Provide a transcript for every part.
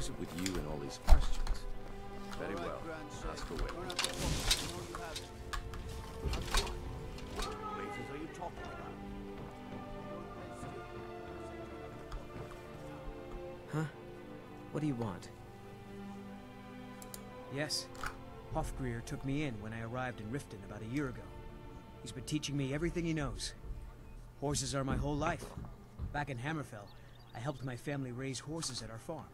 is it with you and all these questions? Very well. Ask away. What places are you talking about? Huh? What do you want? Yes. Hofgreer took me in when I arrived in Riften about a year ago. He's been teaching me everything he knows. Horses are my whole life. Back in Hammerfell, I helped my family raise horses at our farm.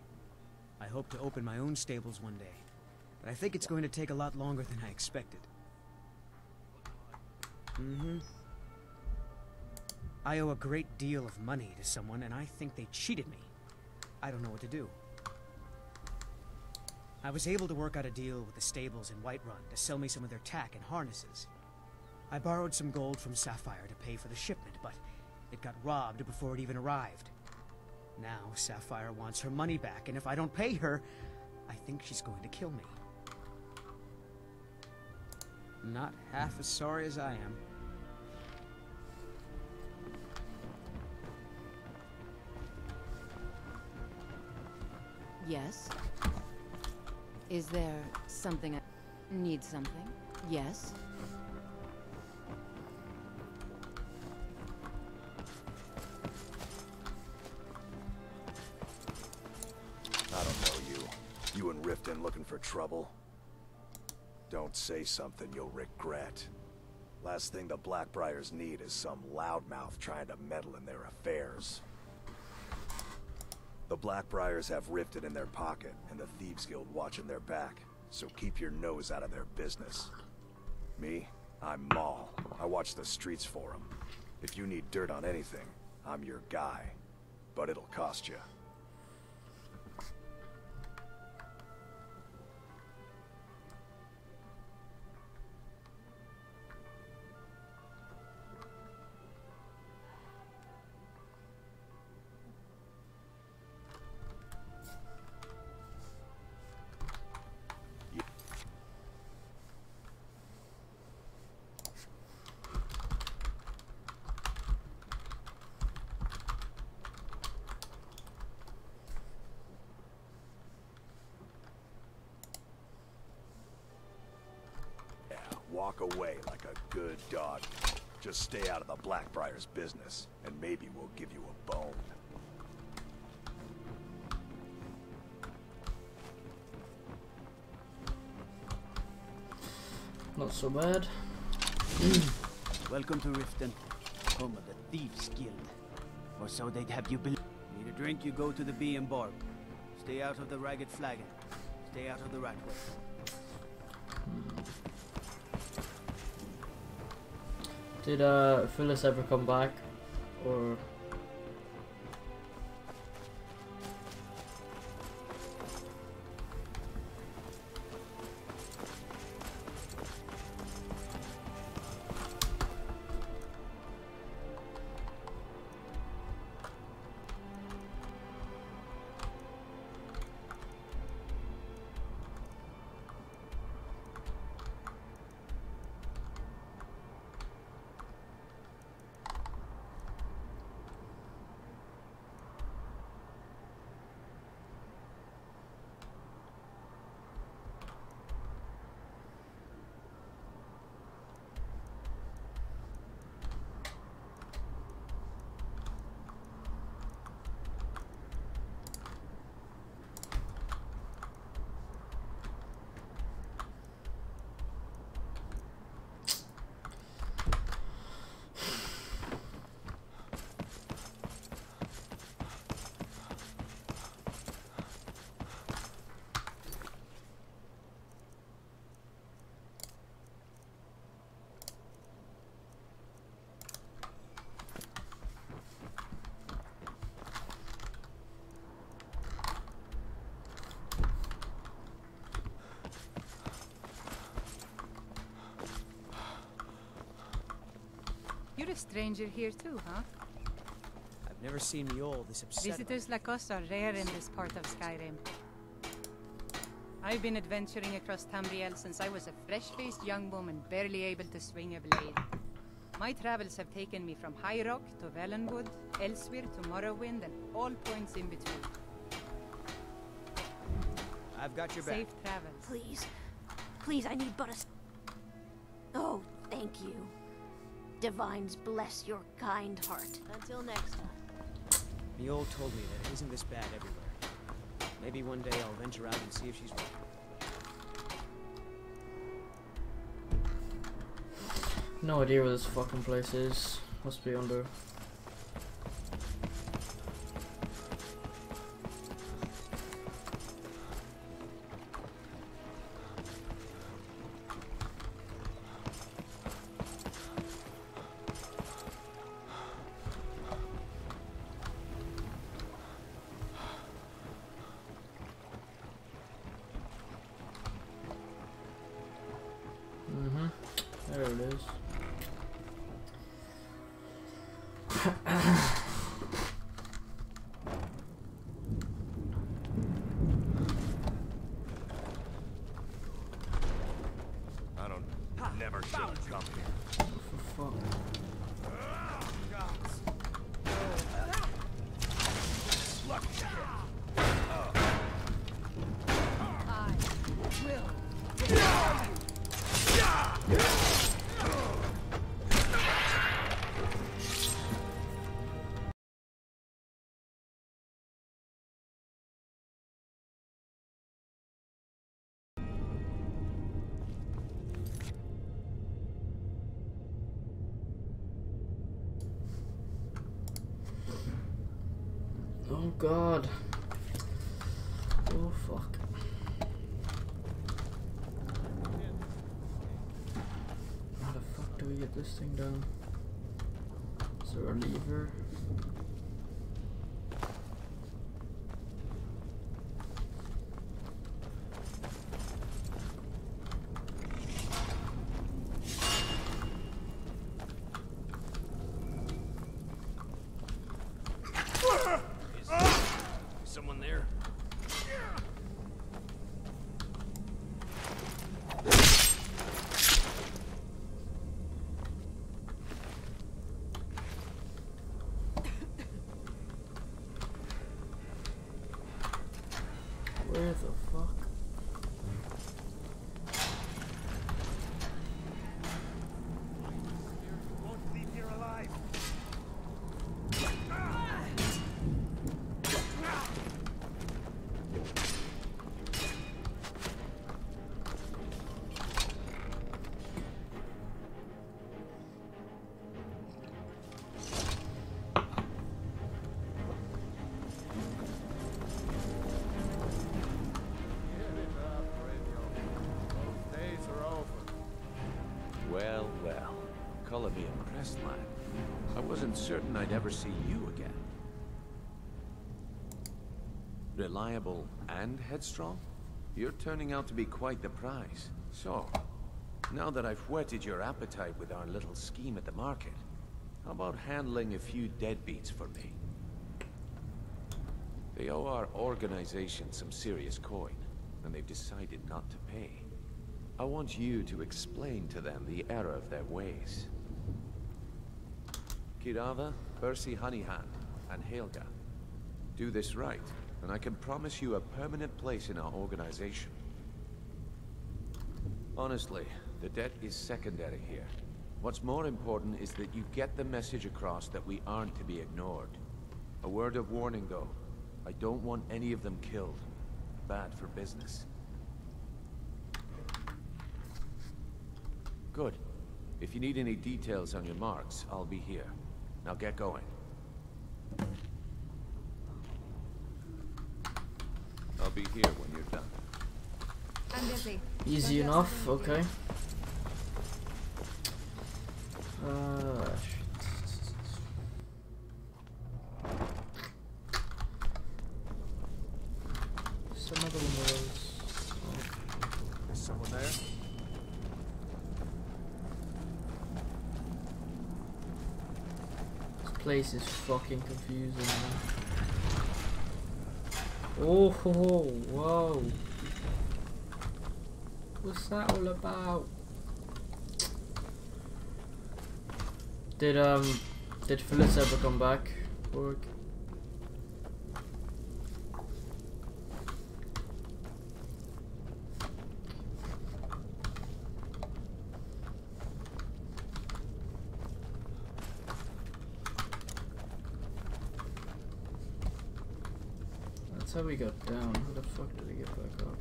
I hope to open my own stables one day, but I think it's going to take a lot longer than I expected. I owe a great deal of money to someone, and I think they cheated me. I don't know what to do. I was able to work out a deal with the stables in Whiterun to sell me some of their tack and harnesses. I borrowed some gold from Sapphire to pay for the shipment, but it got robbed before it even arrived. Now Sapphire wants her money back, and if I don't pay her, I think she's going to kill me. Not half as sorry as I am. Yes? Is there something I need something? Yes? I don't know you. You in Riften looking for trouble? Don't say something you'll regret. Last thing the Blackbriars need is some loudmouth trying to meddle in their affairs. The Blackbriars have Riften in their pocket, and the Thieves Guild watching their back, so keep your nose out of their business. Me? I'm Maul. I watch the streets for them. If you need dirt on anything, I'm your guy. But it'll cost you. Walk away like a good dog. Just stay out of the Blackbriars' business, and maybe we'll give you a bone. Not so bad. Welcome to Riften, home of the Thieves Guild. Or so they'd have you believe. Need a drink, you go to the Bee and Barb. Stay out of the Ragged Flagon. Stay out of the Ratway. Did Phyllis ever come back, or? You're a stranger here too, huh? I've never seen Mjol this upset. Visitors like us are rare in this part of Skyrim. I've been adventuring across Tamriel since I was a fresh-faced young woman barely able to swing a blade. My travels have taken me from High Rock to Valenwood, elsewhere to Morrowind, and all points in between. I've got your back. Safe travels. Please. Please, I need but a... Oh, thank you. Divines bless your kind heart. Until next time. Mule told me that it isn't this bad everywhere. Maybe one day I'll venture out and see if she's right. No idea where this fucking place is. Must be under. There it is. I don't... Never should have come here. For fuck. Oh god. Oh fuck. How the fuck do we get this thing down? Is there a lever? Someone there? Where the fuck? Won't leave here alive. Well, well. Color me impressed, lad. I wasn't certain I'd ever see you again. Reliable and headstrong? You're turning out to be quite the prize. So, now that I've whetted your appetite with our little scheme at the market, how about handling a few deadbeats for me? They owe our organization some serious coin, and they've decided not to pay. I want you to explain to them the error of their ways. Kirava, Percy Honeyhand, and Helga. Do this right, and I can promise you a permanent place in our organization. Honestly, the debt is secondary here. What's more important is that you get the message across that we aren't to be ignored. A word of warning, though. I don't want any of them killed. Bad for business. Good. If you need any details on your marks, I'll be here. Now get going. I'll be here when you're done. I'm busy. Easy enough, okay. Some other one of those. Is someone there? This place is fucking confusing, man. Oh, ho, ho, whoa. What's that all about? Did Phyllis ever come back? Or how we got down. How the fuck did we get back up?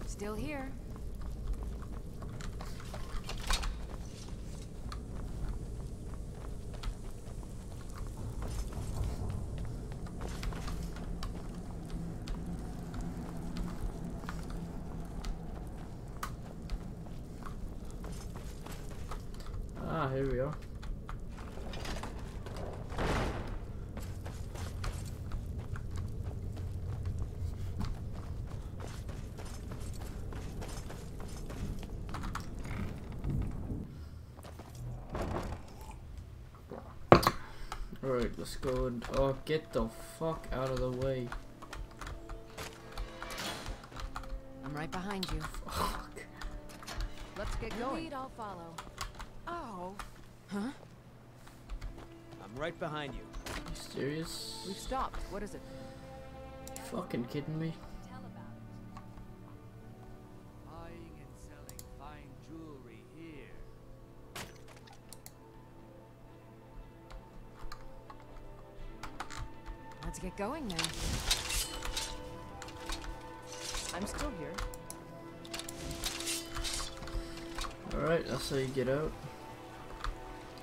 Still here. Ah, here we are. Alright, let's go and get the fuck out of the way. I'm right behind you. Fuck. Let's get going. Lead, I'll follow. Oh. Huh? I'm right behind you. You serious? We've stopped. What is it? You fucking kidding me? Tell about it. Buying and selling fine jewelry here. Let's get going then. I'm still here. Alright, that's how you get out.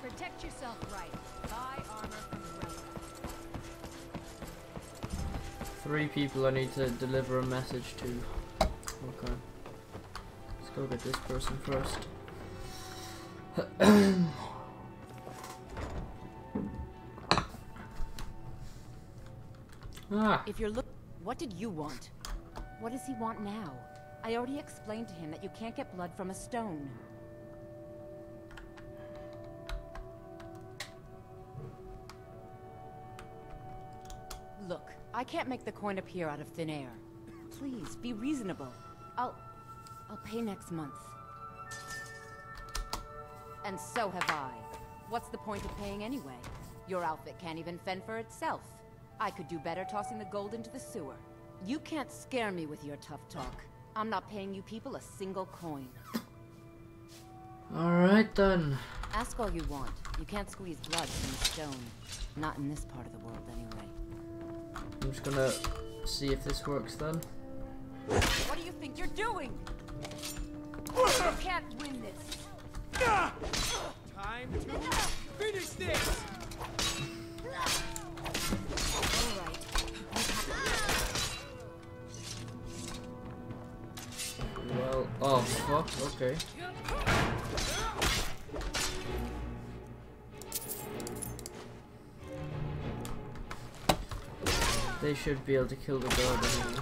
Protect yourself right. Buy armor from Relic. 3 people I need to deliver a message to. Okay. Let's go get this person first. Ah! If you're what did you want? What does he want now? I already explained to him that you can't get blood from a stone. Look, I can't make the coin appear out of thin air. Please, be reasonable. I'll pay next month. And so have I. What's the point of paying anyway? Your outfit can't even fend for itself. I could do better tossing the gold into the sewer. You can't scare me with your tough talk. I'm not paying you people a single coin. Alright then. Ask all you want. You can't squeeze blood from a stone. Not in this part of the world, anyway. I'm just gonna see if this works then. What do you think you're doing? You can't win this. Time to finish this! All right. Well, oh fuck, okay. They should be able to kill the guard anyway.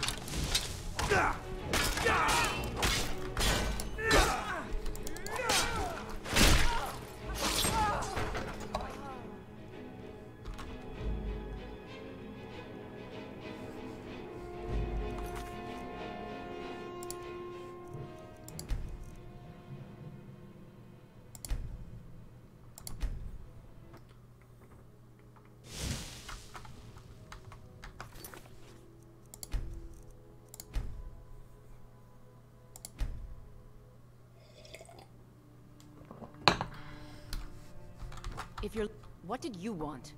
If you're... What did you want?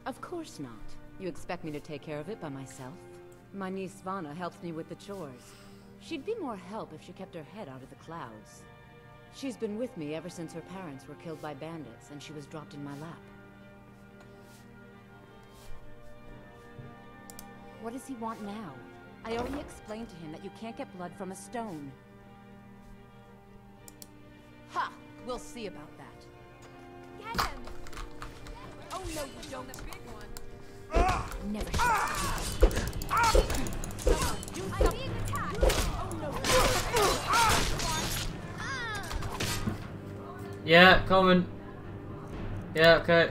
Of course not. You expect me to take care of it by myself? My niece Svana helps me with the chores. She'd be more help if she kept her head out of the clouds. She's been with me ever since her parents were killed by bandits and she was dropped in my lap. What does he want now? I already explained to him that you can't get blood from a stone. Ha! We'll see about that. Get him! Oh no, you don't. The big one. Never should. Someone, do I'm something. being attacked! Oh no. Yeah, coming. Yeah, okay.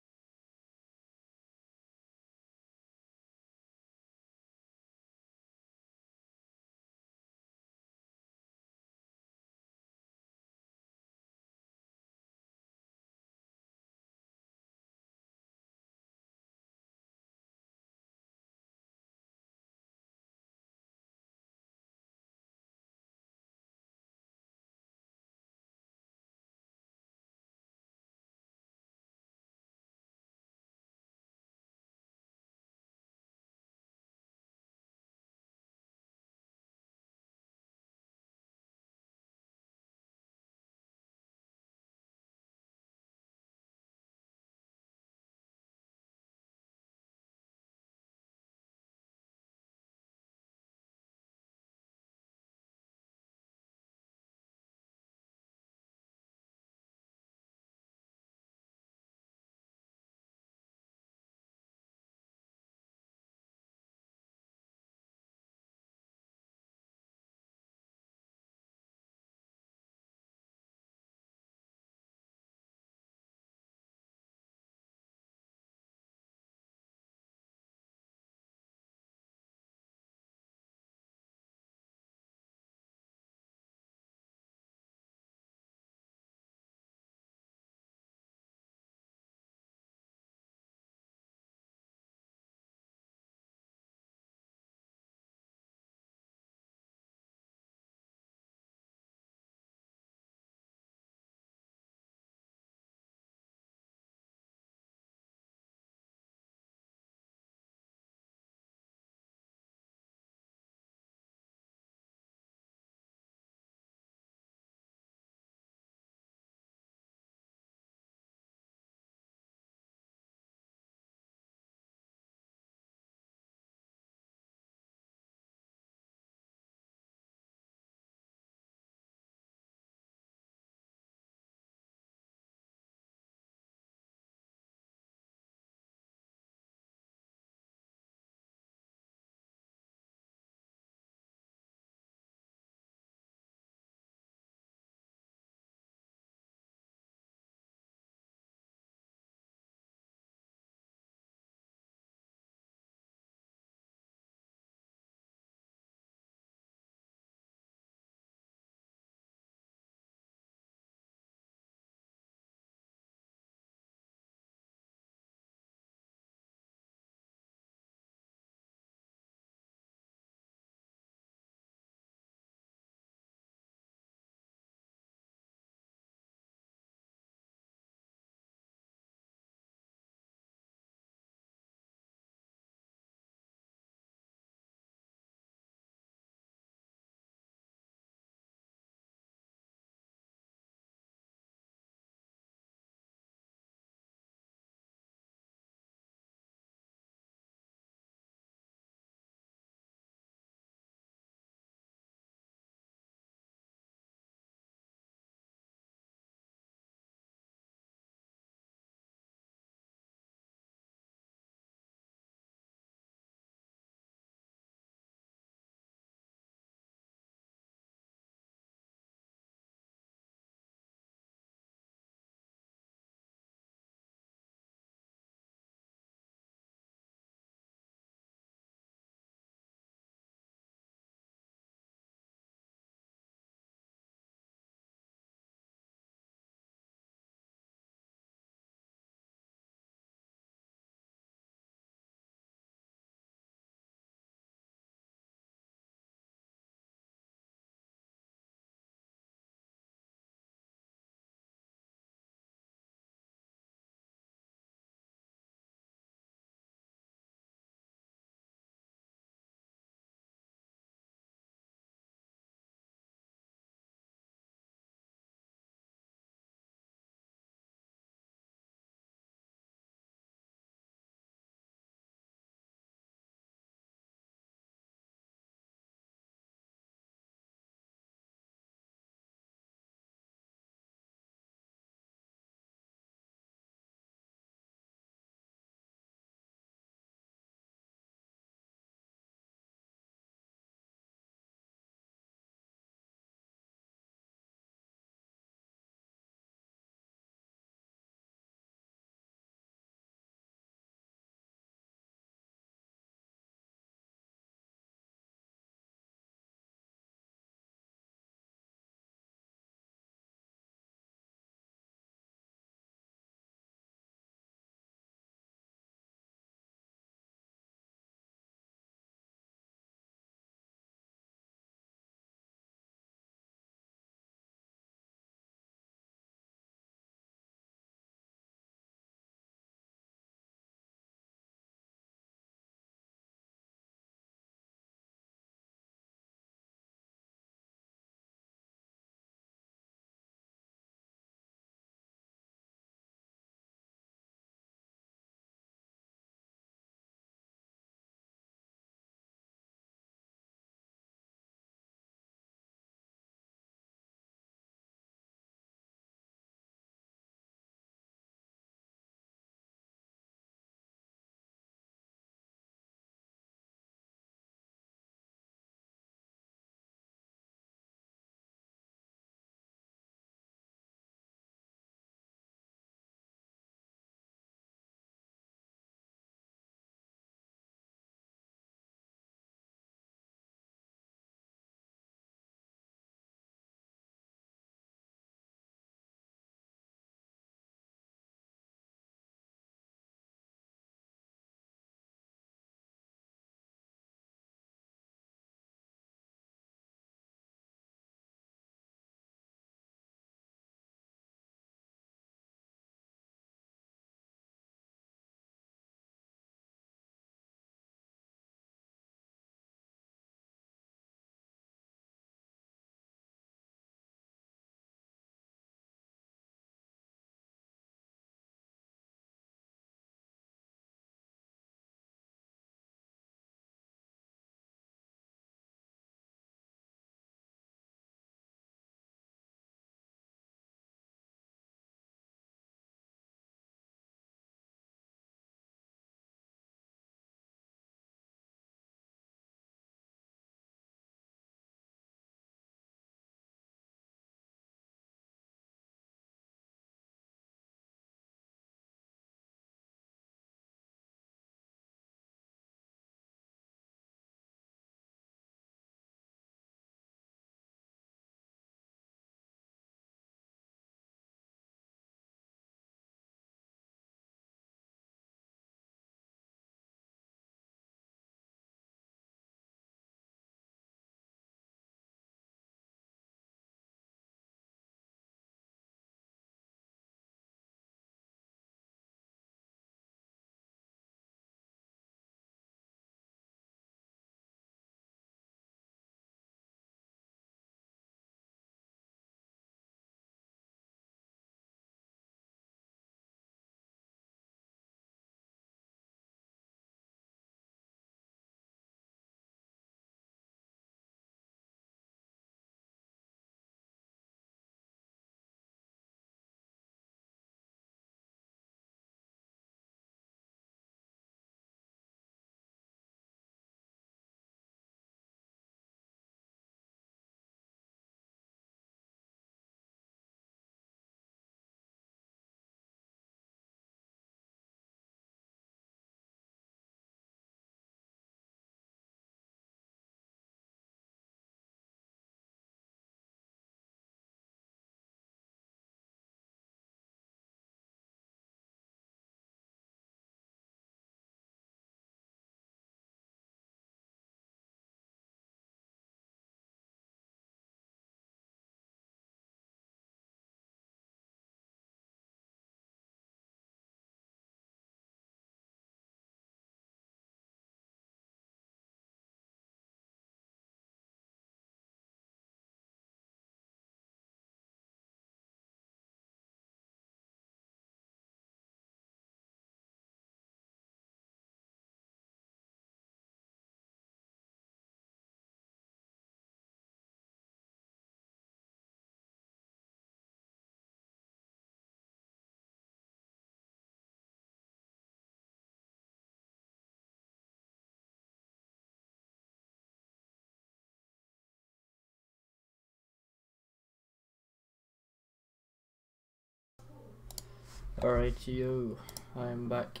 Alright, yo, I'm back.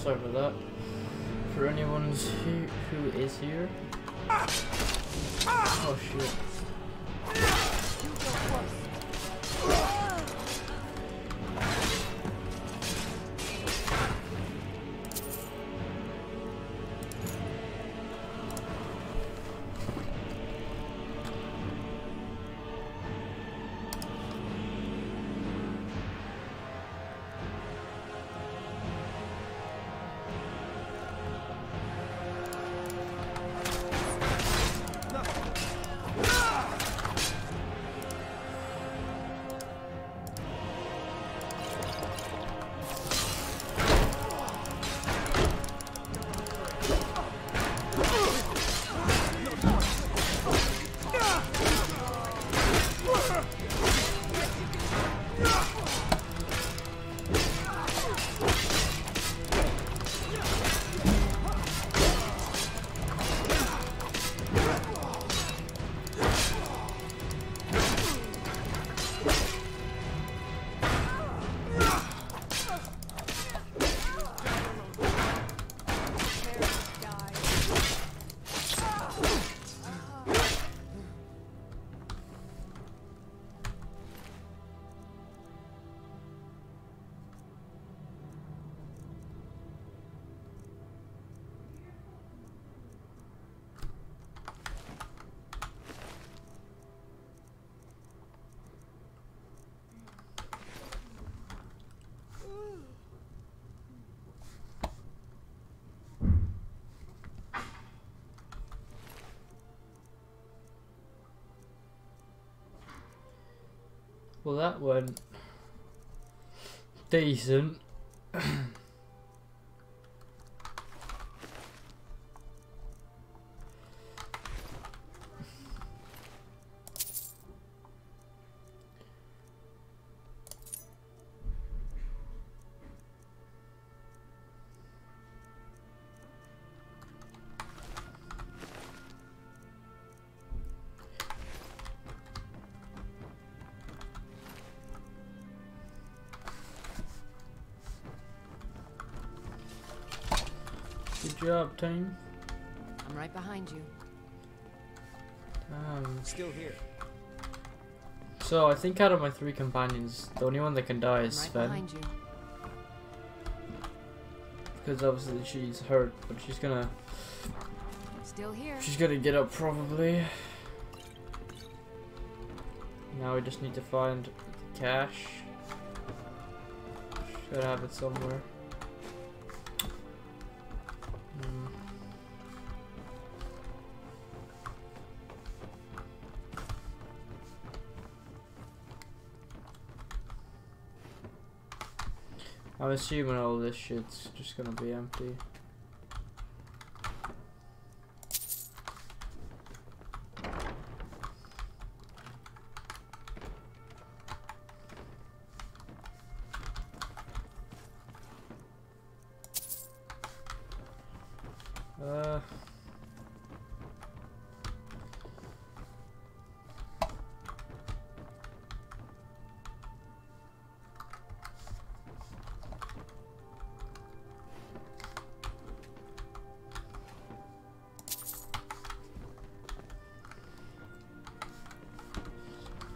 Sorry for that. For anyone who is here. Oh shit. Well, that went decent. Good job, team. I'm right behind you. Still here. So I think out of my 3 companions, the only one that can die is I'm right Sven. behind you. Because obviously she's hurt, but she's gonna Still here. get up probably. Now we just need to find the cache. Should have it somewhere. I'm assuming all this shit's just gonna be empty.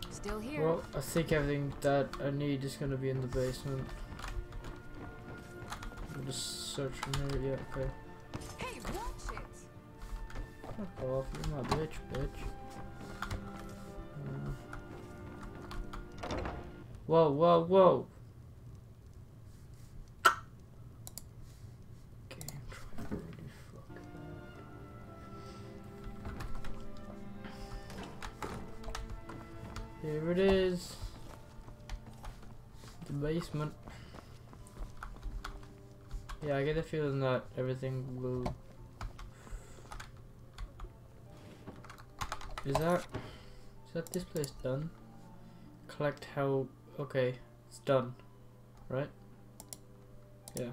Still here. Well, I think everything that I need is gonna be in the basement. I'll just search from here. Yeah, okay. Hey, watch it. Fuck off, you're my bitch. Whoa, whoa, whoa! Game trying to really fuck that. Here it is. The basement. Yeah, I get the feeling that everything will... Is that this place done? Collect how... Okay, it's done. Right? Yeah.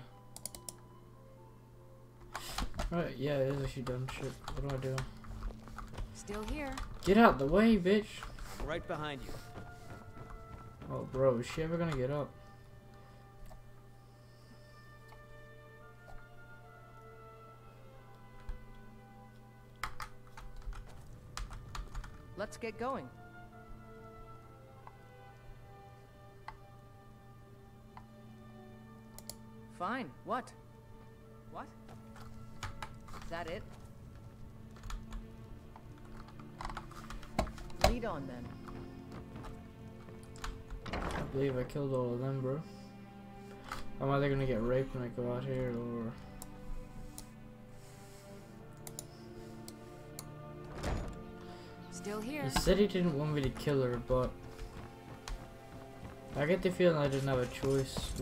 Right, yeah, it is actually done. Shit, what do I do? Still here. Get out the way, bitch! Right behind you. Oh, bro, is she ever gonna get up? get going. Fine. What? What? Is that it? Lead on then. I believe I killed all of them, bro. I'm either gonna get raped when I go out here, or... Still here. He said he didn't want me to kill her, but... I get the feeling I didn't have a choice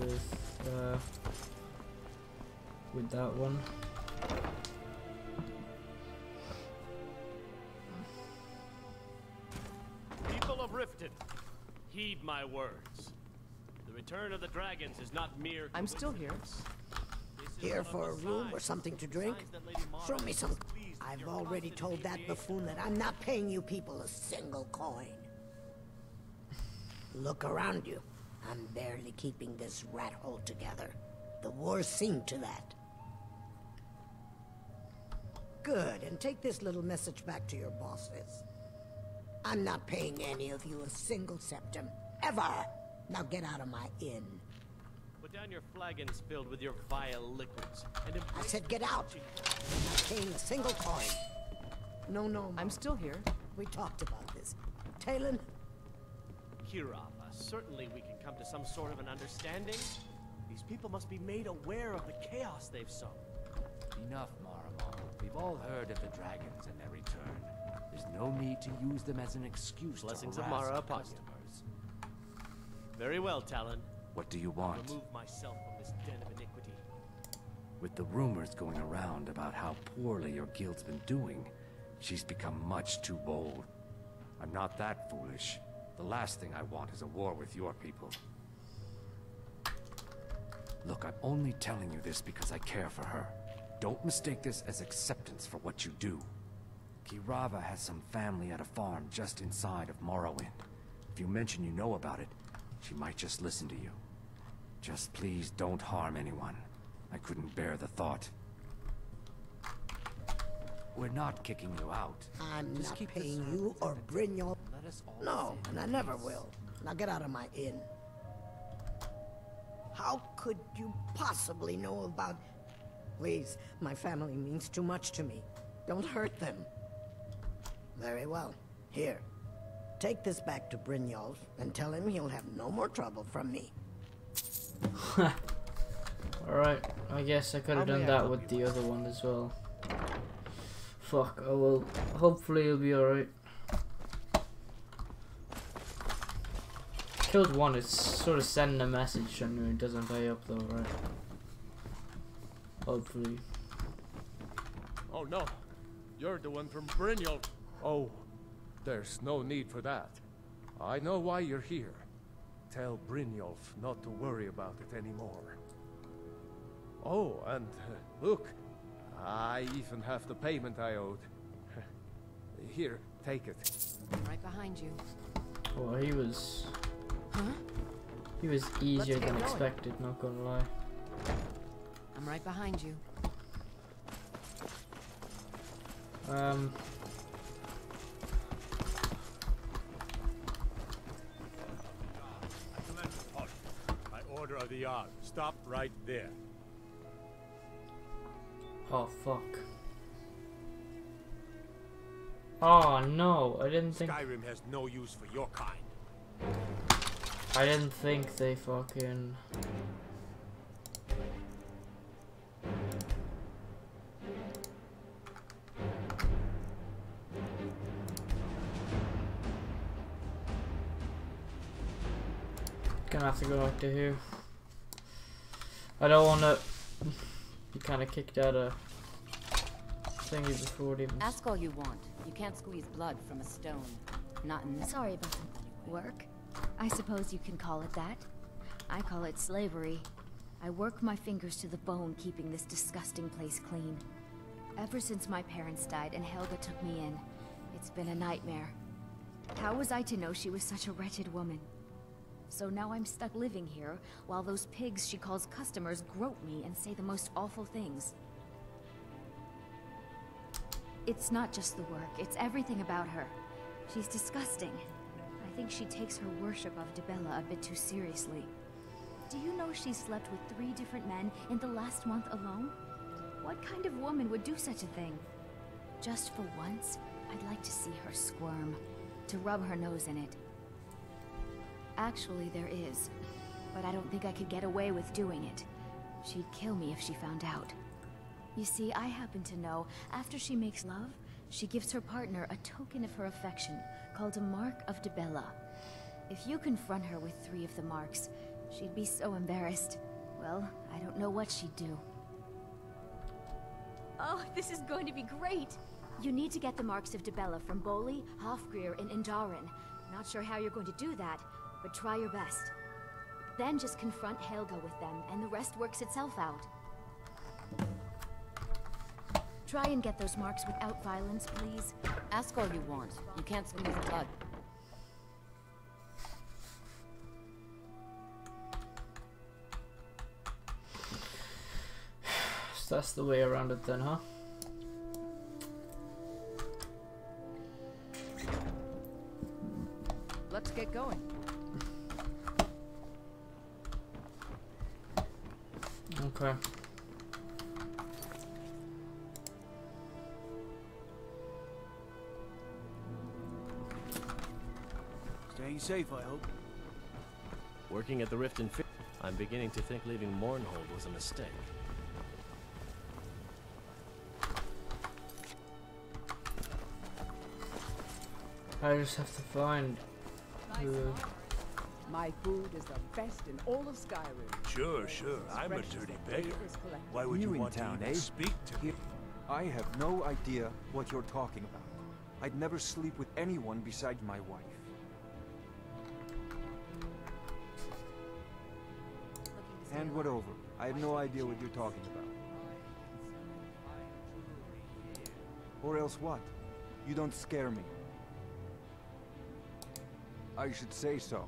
with that one. People of Riften, heed my words. The return of the dragons is not mere I'm still here. Here for a room or something to drink? Show me some. I've already told that buffoon that I'm not paying you people a single coin. Look around you. I'm barely keeping this rat hole together. The war's seen to that. Good, and take this little message back to your bosses. I'm not paying any of you a single septim, ever! Now get out of my inn. Put down your flagons filled with your vile liquids, and I said get out! I'm not paying a single coin. No, Mom. I'm still here. We talked about this. Talon? Kirava, certainly we can come to some sort of an understanding. These people must be made aware of the chaos they've sown. Enough, Maramo. We've all heard of the dragons and their return. There's no need to use them as an excuse Blessings to of harass Mara our upon you. customers. Very well, Talon. What do you want? Remove myself from this den of iniquity. With the rumors going around about how poorly your guild's been doing, she's become much too bold. I'm not that foolish. The last thing I want is a war with your people. Look, I'm only telling you this because I care for her. Don't mistake this as acceptance for what you do. Kirava has some family at a farm just inside of Morrowind. If you mention you know about it, she might just listen to you. Just please don't harm anyone. I couldn't bear the thought. We're not kicking you out. I'm not paying you or Brynjolf. No, and I never will. Now get out of my inn. How could you possibly know about... Please, my family means too much to me. Don't hurt them. Very well. Here. Take this back to Brynjolf and tell him he'll have no more trouble from me. Alright, I guess I could have done that with the other one as well. Fuck, oh well, hopefully it'll be alright. Killed one, it's sort of sending a message and it doesn't pay up though, right? Hopefully. Oh no, you're the one from Brynjolf. Oh, there's no need for that. I know why you're here. Tell Brynjolf not to worry about it anymore. Oh, and look, I even have the payment I owed. Here, take it. Right behind you. Well, he was... Huh? He was easier than expected, not gonna lie. I'm right behind you. I command you, halt. By order of the Jarl, stop right there. Oh, fuck. Oh, no, I didn't think... Skyrim has no use for your kind. I didn't think they fucking... Gonna have to go back to here. I don't wanna be kinda kicked out of thingy before it even... Ask all you want. You can't squeeze blood from a stone. Not in this. Sorry about the work. I suppose you can call it that. I call it slavery. I work my fingers to the bone keeping this disgusting place clean. Ever since my parents died and Helga took me in, it's been a nightmare. How was I to know she was such a wretched woman? So now I'm stuck living here, while those pigs she calls customers grope me and say the most awful things. It's not just the work, it's everything about her. She's disgusting. I think she takes her worship of Dibella a bit too seriously. Do you know she slept with 3 different men in the last month alone? What kind of woman would do such a thing? Just for once, I'd like to see her squirm, to rub her nose in it. Actually, there is, but I don't think I could get away with doing it. She'd kill me if she found out. You see, I happen to know, after she makes love, she gives her partner a token of her affection, called a Mark of Dibella. If you confront her with 3 of the marks, she'd be so embarrassed. Well, I don't know what she'd do. Oh, this is going to be great! You need to get the marks of Dibella from Boli, Hofgrir, and Indaren. Not sure how you're going to do that, but try your best. Then just confront Helga with them, and the rest works itself out. Try and get those marks without violence, please. Ask all you want. You can't swim with blood. So that's the way around it then, huh? Let's get going. Okay. Staying safe, I hope. Working at the Rift and Fit, I'm beginning to think leaving Mournhold was a mistake. I just have to find who. My food is the best in all of Skyrim. Sure. I'm a dirty beggar. Why would you want to even speak to me? I have no idea what you're talking about. I'd never sleep with anyone besides my wife. Hand what over. I have no idea what you're talking about. Or else what? You don't scare me. I should say so.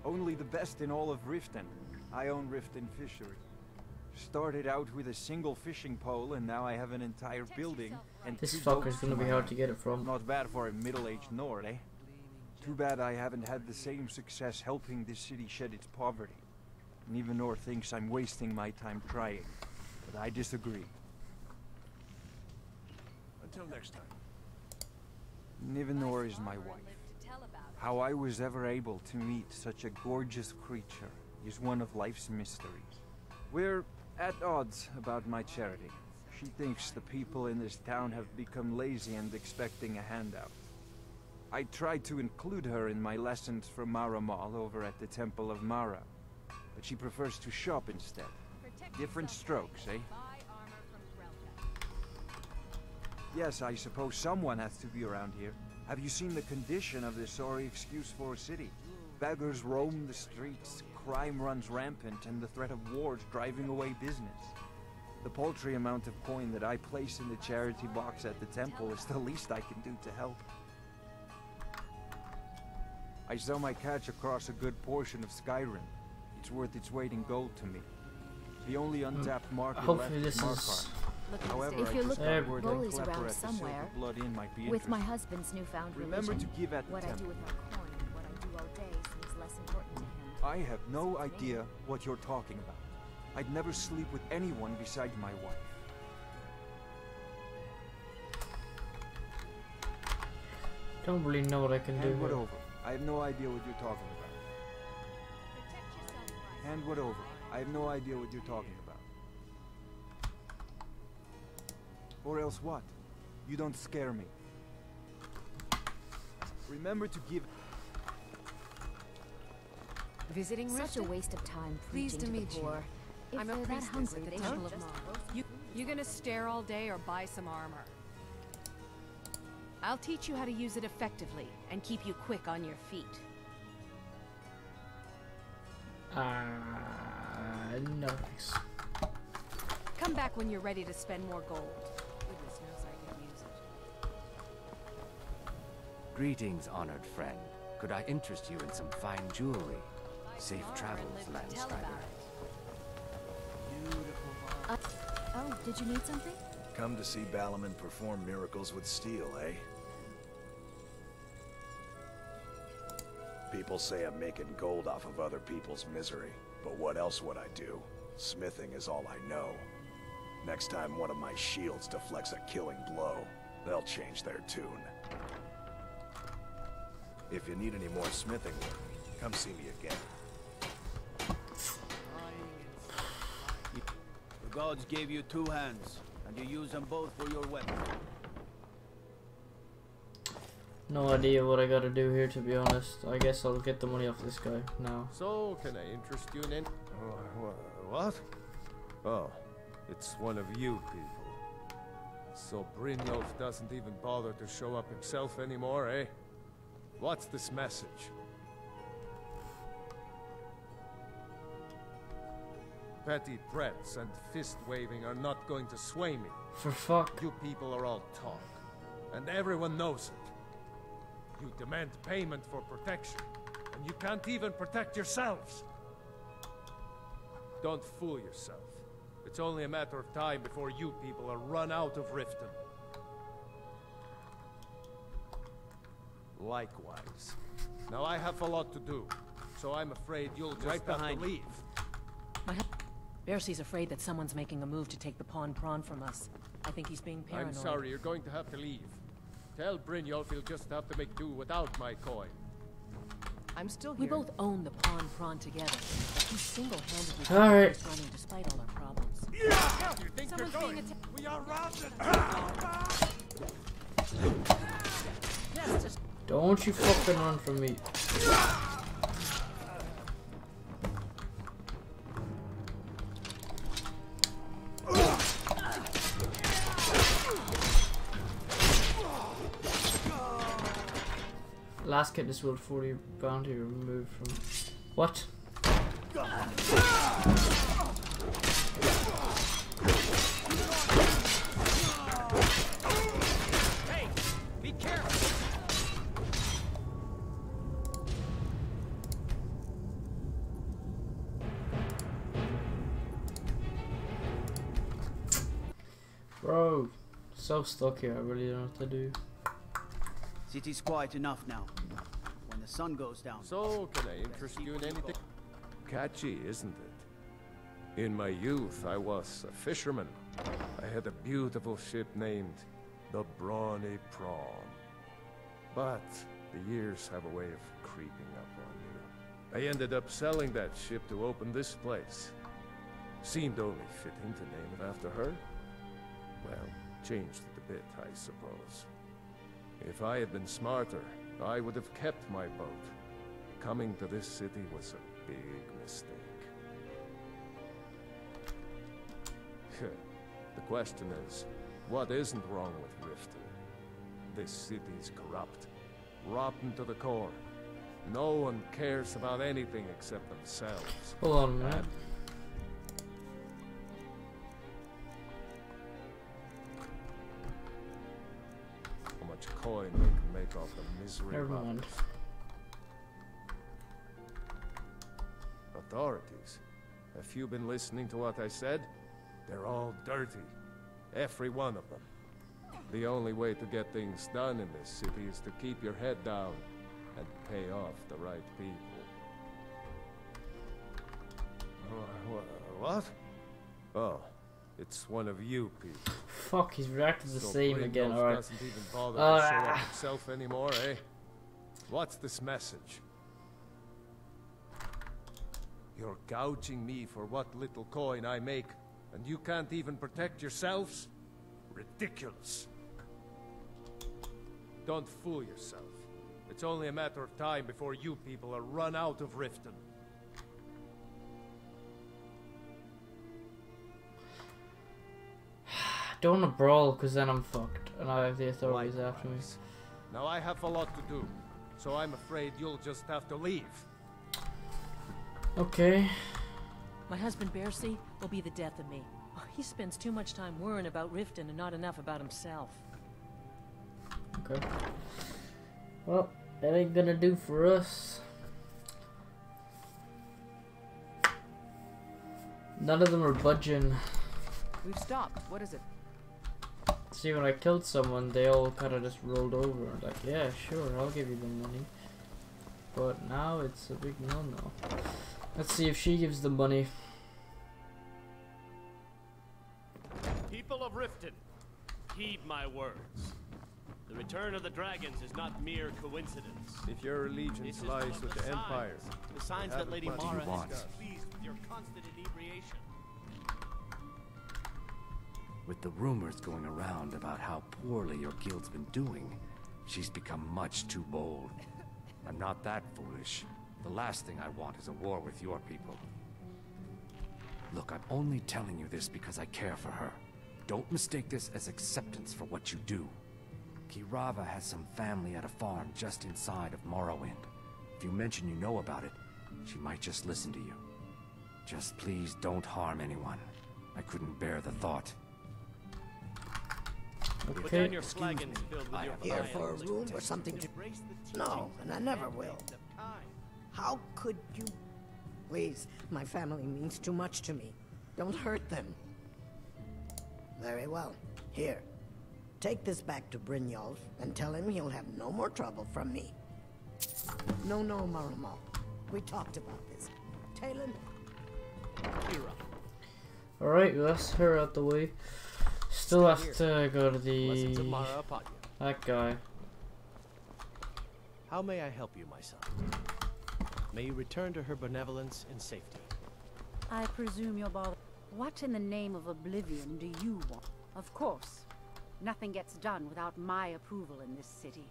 Only the best in all of Riften. I own Riften Fishery. Started out with a single fishing pole, and now I have an entire building and This 2 fucker's boats gonna be hard to get it from. Not bad for a middle-aged Nord, eh? Too bad I haven't had the same success helping this city shed its poverty. Nivenor thinks I'm wasting my time trying, but I disagree. Until next time. Nivenor is my wife. How I was ever able to meet such a gorgeous creature is one of life's mysteries. We're at odds about my charity. She thinks the people in this town have become lazy and expecting a handout. I tried to include her in my lessons from Mara Mall over at the Temple of Mara, but she prefers to shop instead. Different strokes, eh? Yes, I suppose someone has to be around here. Have you seen the condition of this sorry excuse for a city? Beggars roam the streets, crime runs rampant, and the threat of wars driving away business. The paltry amount of coin that I place in the charity box at the temple is the least I can do to help. I sell my catch across a good portion of Skyrim. It's worth its weight in gold to me. The only untapped market Hopefully left this is is- Markarth. However, If I you're just looking, got word that Boli's Klepper around at the Silver somewhere. Blood Inn might be With my interested. husband's newfound Remember religion, to give at the what I do temple. with my coin and what I do all day seems less important to him. I have no idea what you're talking about. I'd never sleep with anyone besides my wife. Don't really know what I can do Hand what here. over. I have no idea what you're talking about. Hand what over. I have no idea what you're talking about. Or else what? You don't scare me. Remember to give... Visiting Such a Riften? waste of time Pleased preaching to to meet the you. poor. If I'm a they're that priestess hungry, at the they Temple should of just... You gonna stare all day or buy some armor? I'll teach you how to use it effectively and keep you quick on your feet. No thanks. Come back when you're ready to spend more gold. Goodness knows I can use it. Greetings, honored friend. Could I interest you in some fine jewelry? Safe travels, Landstrider. Oh, did you need something? Come to see Balaman perform miracles with steel, eh? People say I'm making gold off of other people's misery, but what else would I do? Smithing is all I know. Next time one of my shields deflects a killing blow, they'll change their tune. If you need any more smithing work, come see me again. The gods gave you 2 hands, and you use them both for your weapon. No idea what I gotta do here, to be honest. I guess I'll get the money off this guy now. So, can I interest you in what? Oh, it's one of you people. So Brynjolf doesn't even bother to show up himself anymore, eh? What's this message? Petty threats and fist-waving are not going to sway me. For fuck. You people are all talk, and everyone knows it. You demand payment for protection, and you can't even protect yourselves. Don't fool yourself. It's only a matter of time before you people are run out of Riften. Likewise. Now I have a lot to do, so I'm afraid you'll just have to leave. Bercy's afraid that someone's making a move to take the pawn prawn from us. I think he's being paranoid. I'm sorry, you're going to have to leave. Tell Brynjolf he'll just have to make do without my coin. I'm still here. We both own the pawn prawn together. He's single-handedly running despite all our problems. Yeah! You think you're going? We are routed! Yes, just... Don't you fucking run from me. Last kit is world 40 bounty removed from... What? Hey, be careful. Bro, so stuck here, I really don't know what to do. City's quiet enough now. When the sun goes down... So, can I interest you in anything? Catchy, isn't it? In my youth, I was a fisherman. I had a beautiful ship named the Brawny Prawn. But the years have a way of creeping up on you. I ended up selling that ship to open this place. Seemed only fitting to name it after her. Well, changed it a bit, I suppose. If I had been smarter, I would have kept my boat. Coming to this city was a big mistake. The question is, what isn't wrong with Riften? This city's corrupt, rotten to the core. No one cares about anything except themselves. Hold on a minute. Coin they can make off the misery of others. Authorities, have you been listening to what I said? They're all dirty. Every one of them. The only way to get things done in this city is to keep your head down and pay off the right people. What? Oh. It's one of you people. Fuck, he's reacted the same again, alright. Doesn't even bother to show up himself anymore, eh? What's this message? You're gouging me for what little coin I make, and you can't even protect yourselves? Ridiculous. Don't fool yourself. It's only a matter of time before you people are run out of Riften. Don't want to brawl, because then I'm fucked, and I have the authorities after me. Now I have a lot to do, so I'm afraid you'll just have to leave. Okay. My husband Bercy will be the death of me. He spends too much time worrying about Riften and not enough about himself. Okay. Well, that ain't gonna do for us. None of them are budging. We've stopped. What is it? See, when I killed someone, they all kind of just rolled over. Like, yeah, sure, I'll give you the money. but now it's a big no-no. Let's see if she gives the money. People of Riften, heed my words. The return of the dragons is not mere coincidence. If your allegiance lies with the Empire, the signs that Lady What do you Mara want? is pleased with your constant inebriation. With the rumors going around about how poorly your guild's been doing, she's become much too bold. I'm not that foolish. The last thing I want is a war with your people. Look, I'm only telling you this because I care for her. Don't mistake this as acceptance for what you do. Kirava has some family at a farm just inside of Morrowind. If you mention you know about it, she might just listen to you. Just please don't harm anyone. I couldn't bear the thought. Put down your flagons filled with your Here fire. for a room or something to... No, and I never will. How could you... Please, my family means too much to me. Don't hurt them. Very well. Here. Take this back to Brynjolf and tell him he'll have no more trouble from me. No, Marumal. We talked about this. Talon? Alright, that's her out the way. Still have to go to the... that guy. How may I help you, my son? May you return to her benevolence in safety. I presume you're bothered. What in the name of oblivion do you want? Of course. Nothing gets done without my approval in this city.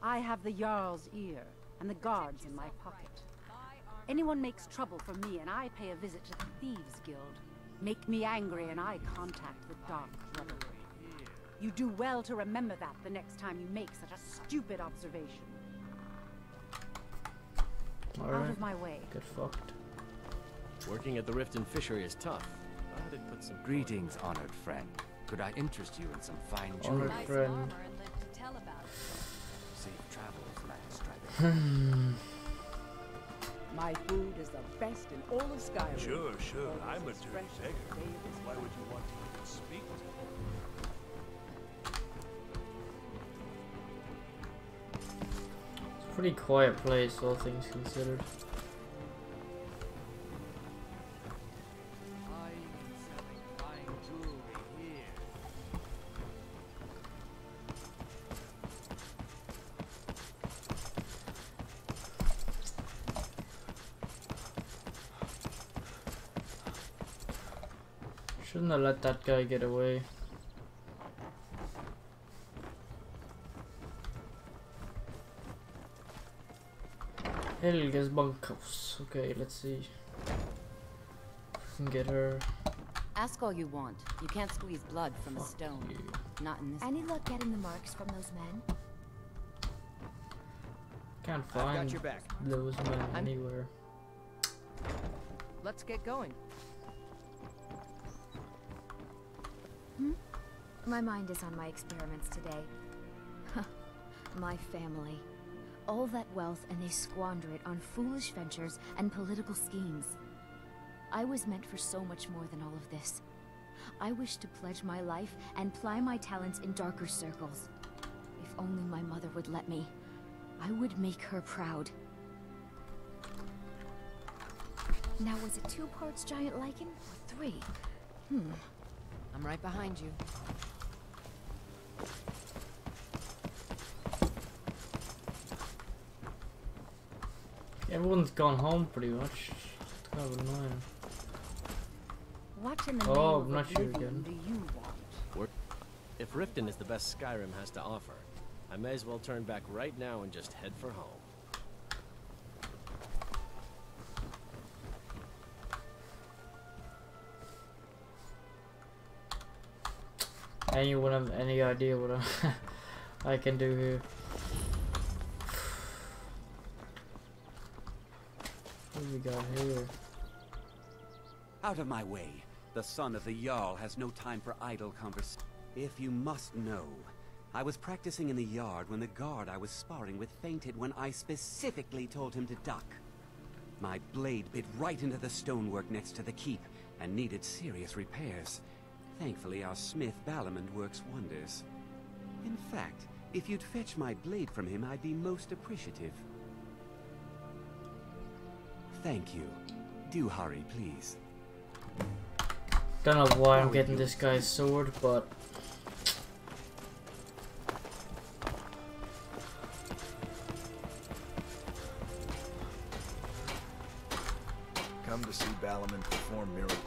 I have the Jarl's ear and the guards in my pocket. Anyone makes trouble for me and I pay a visit to the Thieves Guild. Make me angry and I contact the Dark Brotherhood. You do well to remember that the next time you make such a stupid observation. Out of my way. Get fucked. Working at the Riften fishery is tough, but it puts some... Greetings, honored friend. Could I interest you in some fine jewelry? Honored friend. Safe travels, Landstrider. My food is the best in all of Skyrim. Sure. I'm a dirty beggar. Why would you want to even speak to me? It's a pretty quiet place, all things considered. Shouldn't have let that guy get away. Helga's bunkhouse. Okay, let's see. If we can get her. Ask all you want. You can't squeeze blood from a stone. Not in this. Any luck getting the marks from those men? Can't I've got find your back. those men anywhere. Let's get going. My mind is on my experiments today. My family. All that wealth and they squander it on foolish ventures and political schemes. I was meant for so much more than all of this. I wish to pledge my life and ply my talents in darker circles. If only my mother would let me, I would make her proud. Now, was it 2 parts giant lichen or 3? I'm right behind you. Everyone's gone home pretty much. It's kind of annoying. What in the Oh, name I'm of not sure oblivion again. do you want? If Riften is the best Skyrim has to offer, I may as well turn back right now and just head for home. Anyone have any idea what I can do here? What do we got here? Out of my way. The son of the Jarl has no time for idle conversation. If you must know, I was practicing in the yard when the guard I was sparring with fainted when I specifically told him to duck. My blade bit right into the stonework next to the keep and needed serious repairs. Thankfully, our smith Balamund works wonders. In fact, if you'd fetch my blade from him, I'd be most appreciative. Thank you. Do hurry, please. Don't know why I'm getting this guy's sword, but Come to see Balaman perform miracles.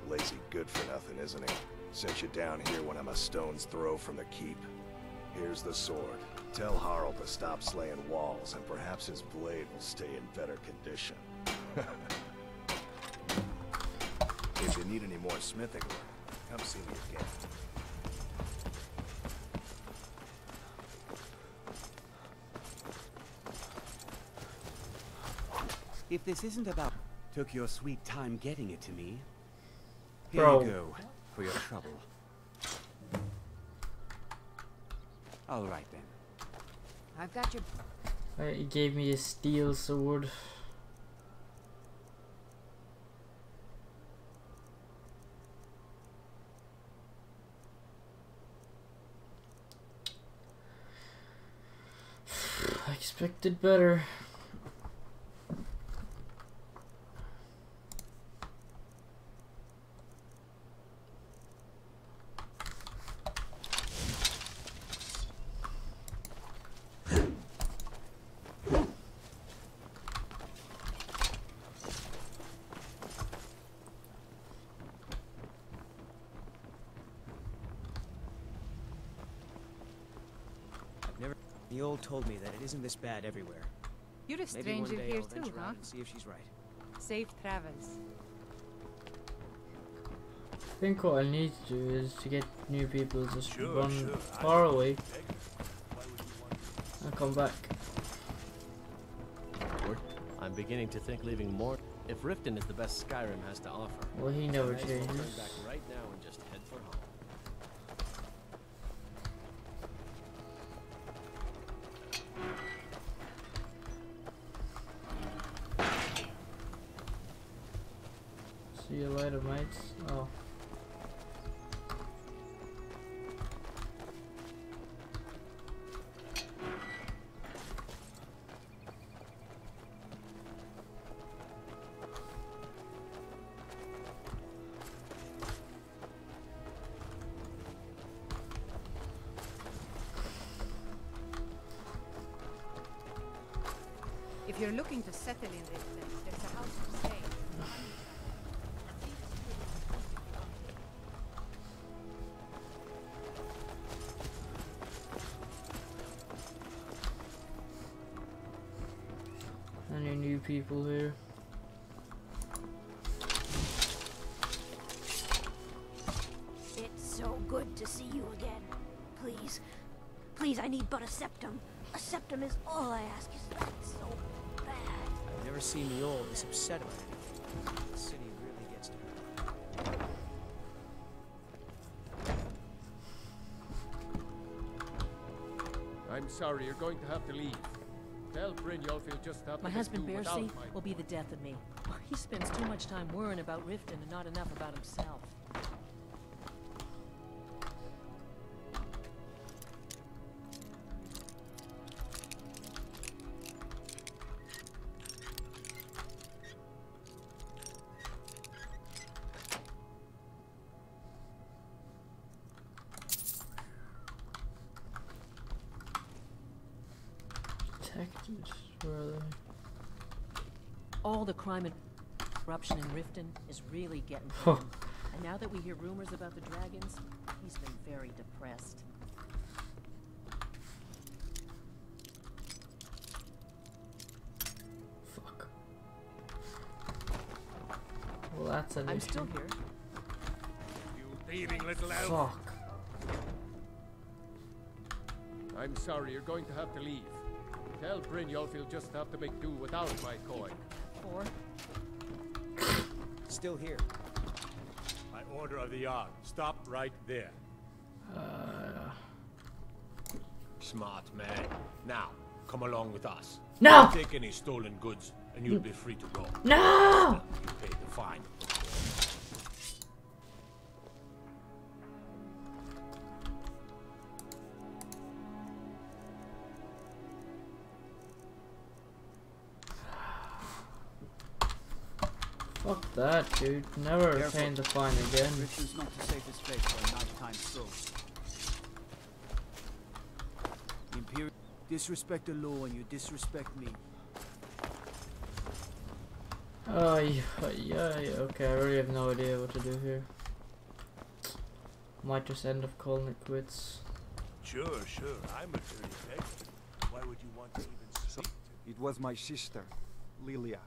Lazy good for nothing, isn't he? Sent you down here when I'm a stone's throw from the keep. Here's the sword. Tell Harald to stop slaying walls, and perhaps his blade will stay in better condition. If you need any more smithing work, come see me again. If this isn't about... Took your sweet time getting it to me. Here Bro. you go, for your trouble. All right then. I've got your... he gave me a steel sword. I expected better. The old told me that it isn't this bad everywhere. You're a Maybe one stranger day here I'll too, venture huh? out and see if she's right. Safe travels. I think what I need to do is to get new people just Sure, run sure. far away and come back. I'm beginning to think leaving more. If Riften is the best Skyrim has to offer, Well, he never I might as well changes. turn back right now and just head for home. See you later, mates. Oh. If you're looking to settle in this place, there's a house for stay. Any new people here? It's so good to see you again. Please, please, I need but a septum. A septum is all I ask. Is that so bad? I've never seen the old this upset about anything. The city really gets to her. I'm sorry, you're going to have to leave. Tell Brynjolf he'll just have My to husband do without Bercy my... will be the death of me. He spends too much time worrying about Riften and not enough about himself. Detectives, where are they? All the crime and corruption in Riften is really getting to him. And now that we hear rumors about the dragons, he's been very depressed. Fuck. Well, that's an I'm issue. still here. You thieving little elf! Fuck. I'm sorry, you're going to have to leave. Tell Brynjolf he'll just have to make do without my coin. 4. Still here. By order of the Jarl, stop right there. Smart man. Now, come along with us. No! Don't take any stolen goods, and you'll be free to go. No! You pay the fine. Fuck that, dude. Never attain the fine again. Riften's not the safest place for a nighttime stroll. Imperial disrespect the law and you disrespect me. Yeah, okay, I really have no idea what to do here. Might just end up calling it quits. Sure, I'm a dirty beggar. Why would you want to even speak to? It was my sister, Lilia.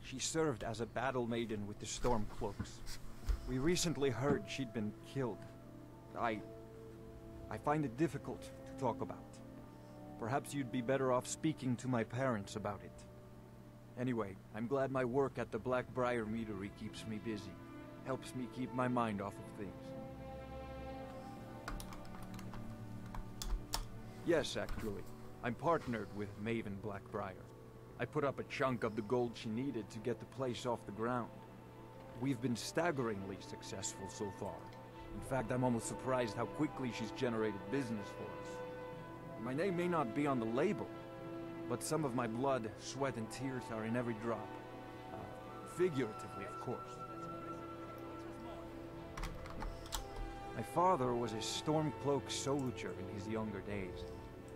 She served as a battle maiden with the Stormcloaks. We recently heard she'd been killed. I find it difficult to talk about. Perhaps you'd be better off speaking to my parents about it. Anyway, I'm glad my work at the Blackbriar Meadery keeps me busy. Helps me keep my mind off of things. Yes, actually. I'm partnered with Maven Blackbriar. I put up a chunk of the gold she needed to get the place off the ground. We've been staggeringly successful so far. In fact, I'm almost surprised how quickly she's generated business for us. My name may not be on the label, but some of my blood, sweat, and tears are in every drop. Figuratively, of course. My father was a Stormcloak soldier in his younger days.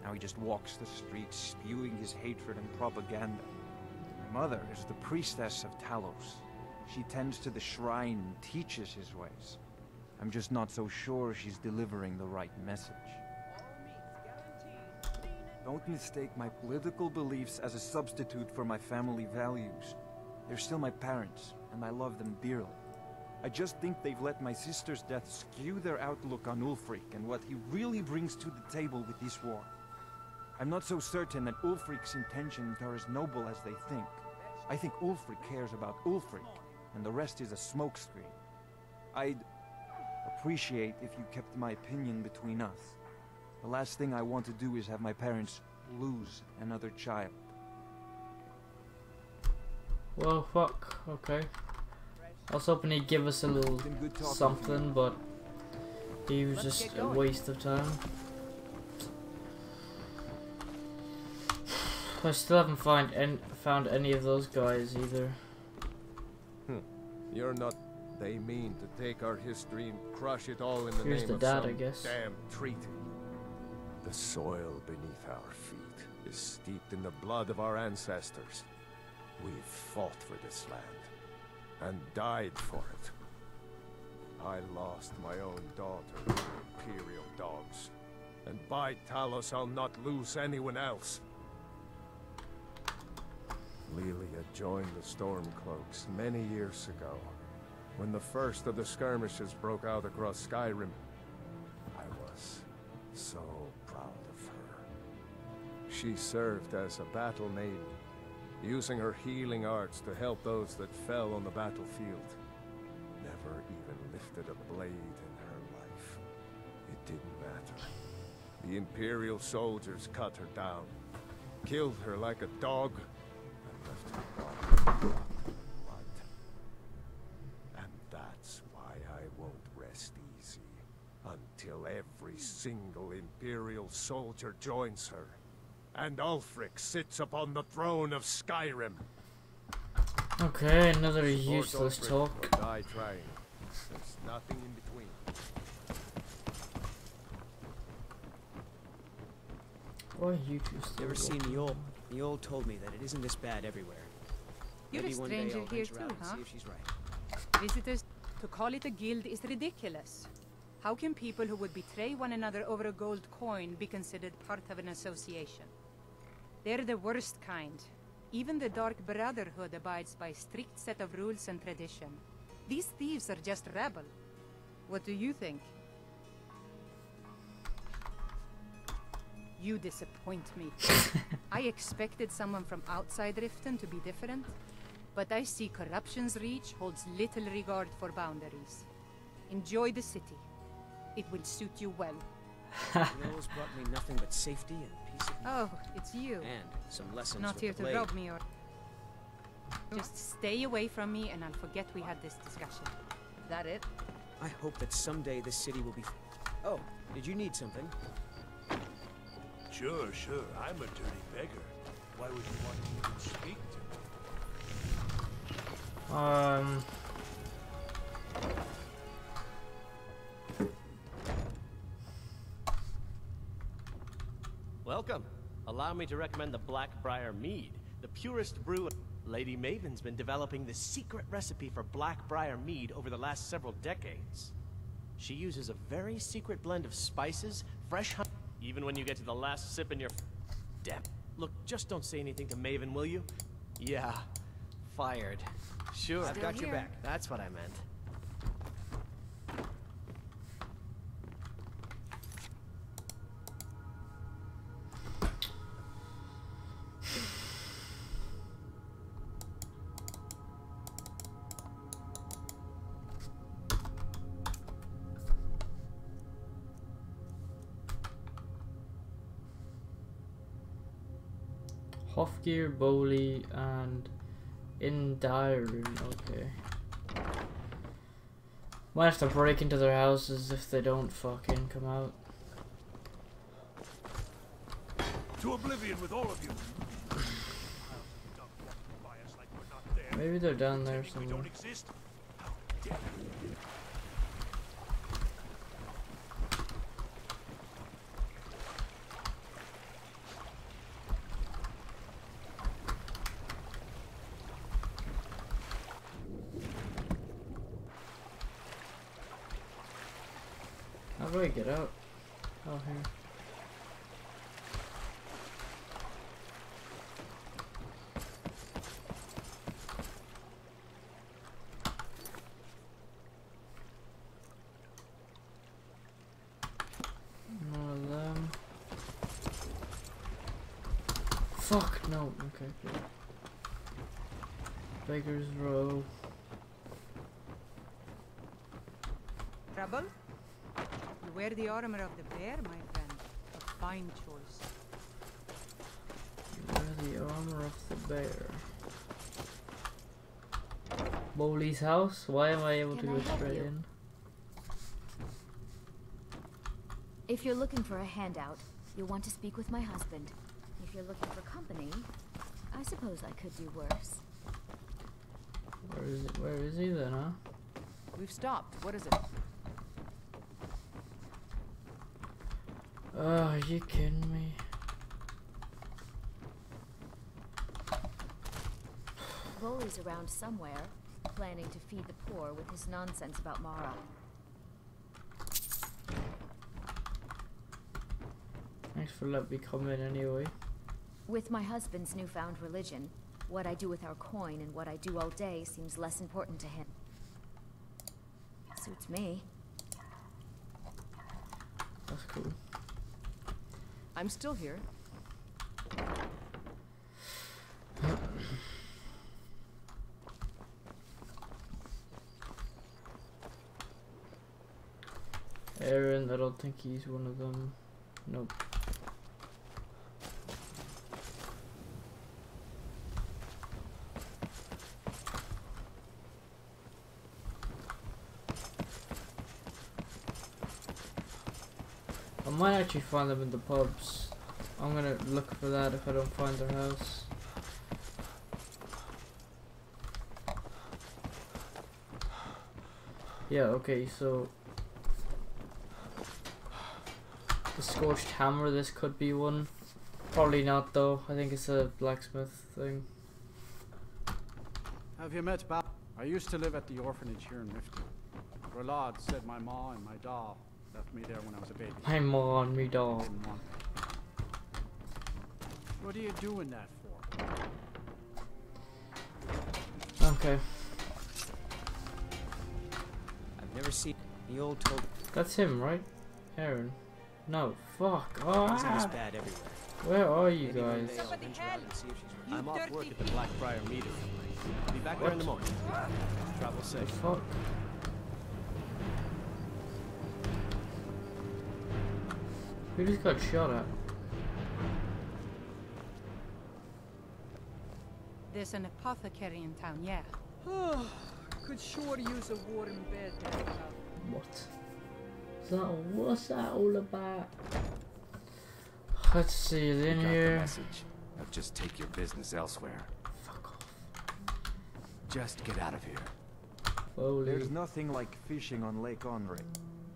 Now he just walks the streets spewing his hatred and propaganda. My mother is the priestess of Talos. She tends to the shrine and teaches his ways. I'm just not so sure she's delivering the right message. Don't mistake my political beliefs as a substitute for my family values. They're still my parents, and I love them dearly. I just think they've let my sister's death skew their outlook on Ulfric and what he really brings to the table with this war. I'm not so certain that Ulfric's intentions are as noble as they think. I think Ulfric cares about Ulfric, and the rest is a smokescreen. I'd appreciate if you kept my opinion between us. The last thing I want to do is have my parents lose another child. Well, fuck. Okay. I was hoping he'd give us a little something, but he was just a waste of time. I still haven't found any of those guys either. You're not... They mean to take our history and crush it all in the Here's name the of dad, some I guess. damn treaty. The soil beneath our feet is steeped in the blood of our ancestors. We've fought for this land and died for it. I lost my own daughter to the Imperial dogs, and by Talos I'll not lose anyone else. Lilia joined the Stormcloaks many years ago, when the first of the skirmishes broke out across Skyrim. I was so proud of her. She served as a battle maiden, using her healing arts to help those that fell on the battlefield. Never even lifted a blade in her life. It didn't matter. The Imperial soldiers cut her down, killed her like a dog, and left her body blood. And that's why I won't rest easy until every single Imperial soldier joins her, and Ulfric sits upon the throne of Skyrim. Okay, another useless talk. Or die trying. There's nothing in between. Why you two still Never seen Niol. Niol told me that it isn't this bad everywhere. You're Maybe a one day stranger I'll here venture too, out and huh? see if she's right. Visitors, to call it a guild is ridiculous. How can people who would betray one another over a gold coin be considered part of an association? They're the worst kind. Even the Dark Brotherhood abides by a strict set of rules and tradition. These thieves are just rabble. What do you think? You disappoint me. I expected someone from outside Riften to be different, but I see corruption's reach holds little regard for boundaries. Enjoy the city. It will suit you well. Niol's brought me nothing but safety and peace of mind. Oh, it's you. And some lessons Not with here the to blade. rob me or... Just stay away from me and I'll forget we had this discussion. That it? I hope that someday this city will be... Oh, did you need something? Sure. I'm a dirty beggar. Why would you want to even speak to me? Welcome. Allow me to recommend the Blackbriar Mead, the purest brew. Lady Maven's been developing the secret recipe for Blackbriar Mead over the last several decades. She uses a very secret blend of spices, fresh honey. Even when you get to the last sip in your... Damn. Look, just don't say anything to Maven, will you? Yeah. Fired. Sure. I've got your back. That's what I meant. Hofgear, Bowley, and Indiron. Okay. Might have to break into their houses if they don't fucking come out. To oblivion with all of you. Maybe they're down there somewhere. How do I get out? Oh, here. None of them. Fuck, no. Okay, good. Beggar's Row. Trouble? You wear the armor of the bear, my friend. A fine choice. You wear the armor of the bear. Bowley's house? Why am I able to go straight in? If you're looking for a handout, you'll want to speak with my husband. If you're looking for company, I suppose I could do worse. Where is he then, huh? We've stopped. What is it? Oh, are you kidding me? Bowley's around somewhere, planning to feed the poor with his nonsense about Mara. Thanks for letting me come in anyway. With my husband's newfound religion, what I do with our coin and what I do all day seems less important to him. Suits me. That's cool. I'm still here. Aaron, I don't think he's one of them. Nope. I might actually find them in the pubs. I'm gonna look for that if I don't find their house. Yeah, okay, so the Scorched Hammer, this could be one. Probably not though, I think it's a blacksmith thing. Have you met Bob? I used to live at the orphanage here in Riften. Rolad said my ma and my da left me there when I was a baby. My ma and me da. Didn't want me. What are you doing that for? Okay. I've never seen the old toad. That's him, right? Aaron. No, fuck. Oh, Bad everywhere. where are you guys? I'm off work at the Blackbriar Mead. I'll be back there in the morning. Travel safe. Fuck. Who just got shot at? There's an apothecary in town, yeah. Could sure use a warm bed now. What? What's that all about? Let's see, in You got the here. message. Now just take your business elsewhere. Fuck off. Just get out of here. Holy. There's nothing like fishing on Lake Onre.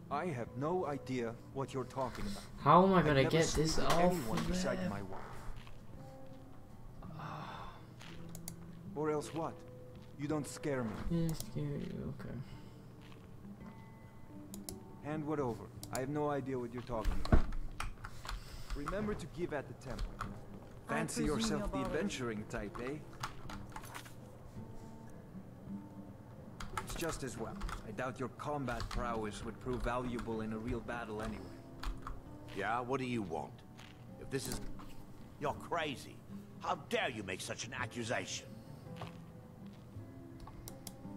I have no idea what you're talking about. How am I I'd gonna never get sleep this with off anyone of beside there? my wife. Or else what? You don't scare me. Yeah, scare you, okay. Hand what over. I have no idea what you're talking about. Remember to give at the temple. Fancy yourself the adventuring type, eh? It's just as well. I doubt your combat prowess would prove valuable in a real battle anyway. Yeah, what do you want? If this is... You're crazy. How dare you make such an accusation?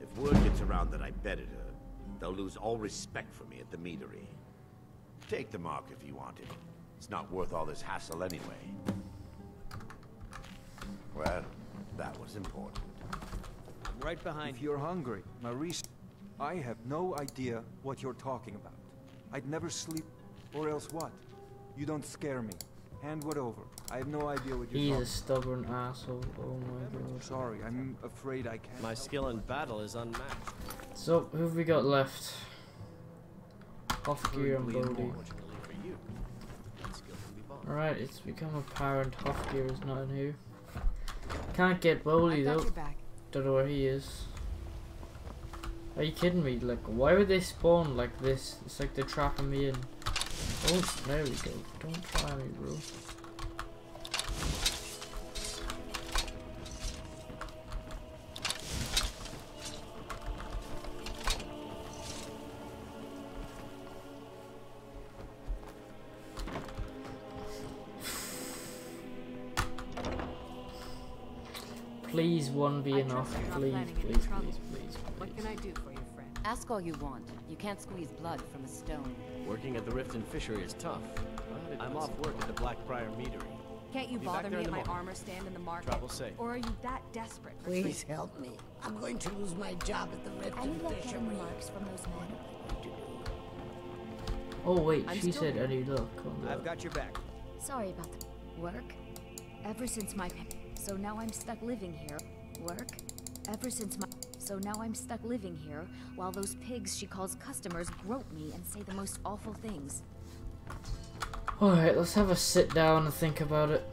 If word gets around that I bedded her, they'll lose all respect for me at the meadery. Take the mark if you want it. It's not worth all this hassle anyway. Well, that was important. I'm right behind If you're hungry, Maurice, I have no idea what you're talking about. I'd never sleep, or else what? You don't scare me. Hand what over. I have no idea what you're He's talking a stubborn asshole. Oh my god. Sorry, I'm afraid I can't. My skill in battle is unmatched. So, who have we got left? Hofgear and Bodhi. Alright, it's become apparent Hofgear is not in here. Can't get Bodhi though. Don't know where he is. Are you kidding me? Like, why would they spawn like this? It's like they're trapping me in. Oh, there we go. Don't try me, bro. Please, one be enough. Please, please, please, please. What can I do for you, friend? Ask all you want. You can't squeeze blood from a stone. Working at the Riften Fishery is tough. I'm off work at the Blackbriar Meadery. Can't you Be back bother there me in at the my morning. armor stand in the market? Travel safe. Or are you that desperate? for Please treat? help me. I'm going to lose my job at the Any Riften luck getting Fishery. marks from those men? Oh wait, I'm she still said here. any luck. I've got your back. Sorry about the work. Ever since my so now I'm stuck living here. Work. Ever since my so now I'm stuck living here while those pigs she calls customers grope me and say the most awful things. Alright, let's have a sit down and think about it.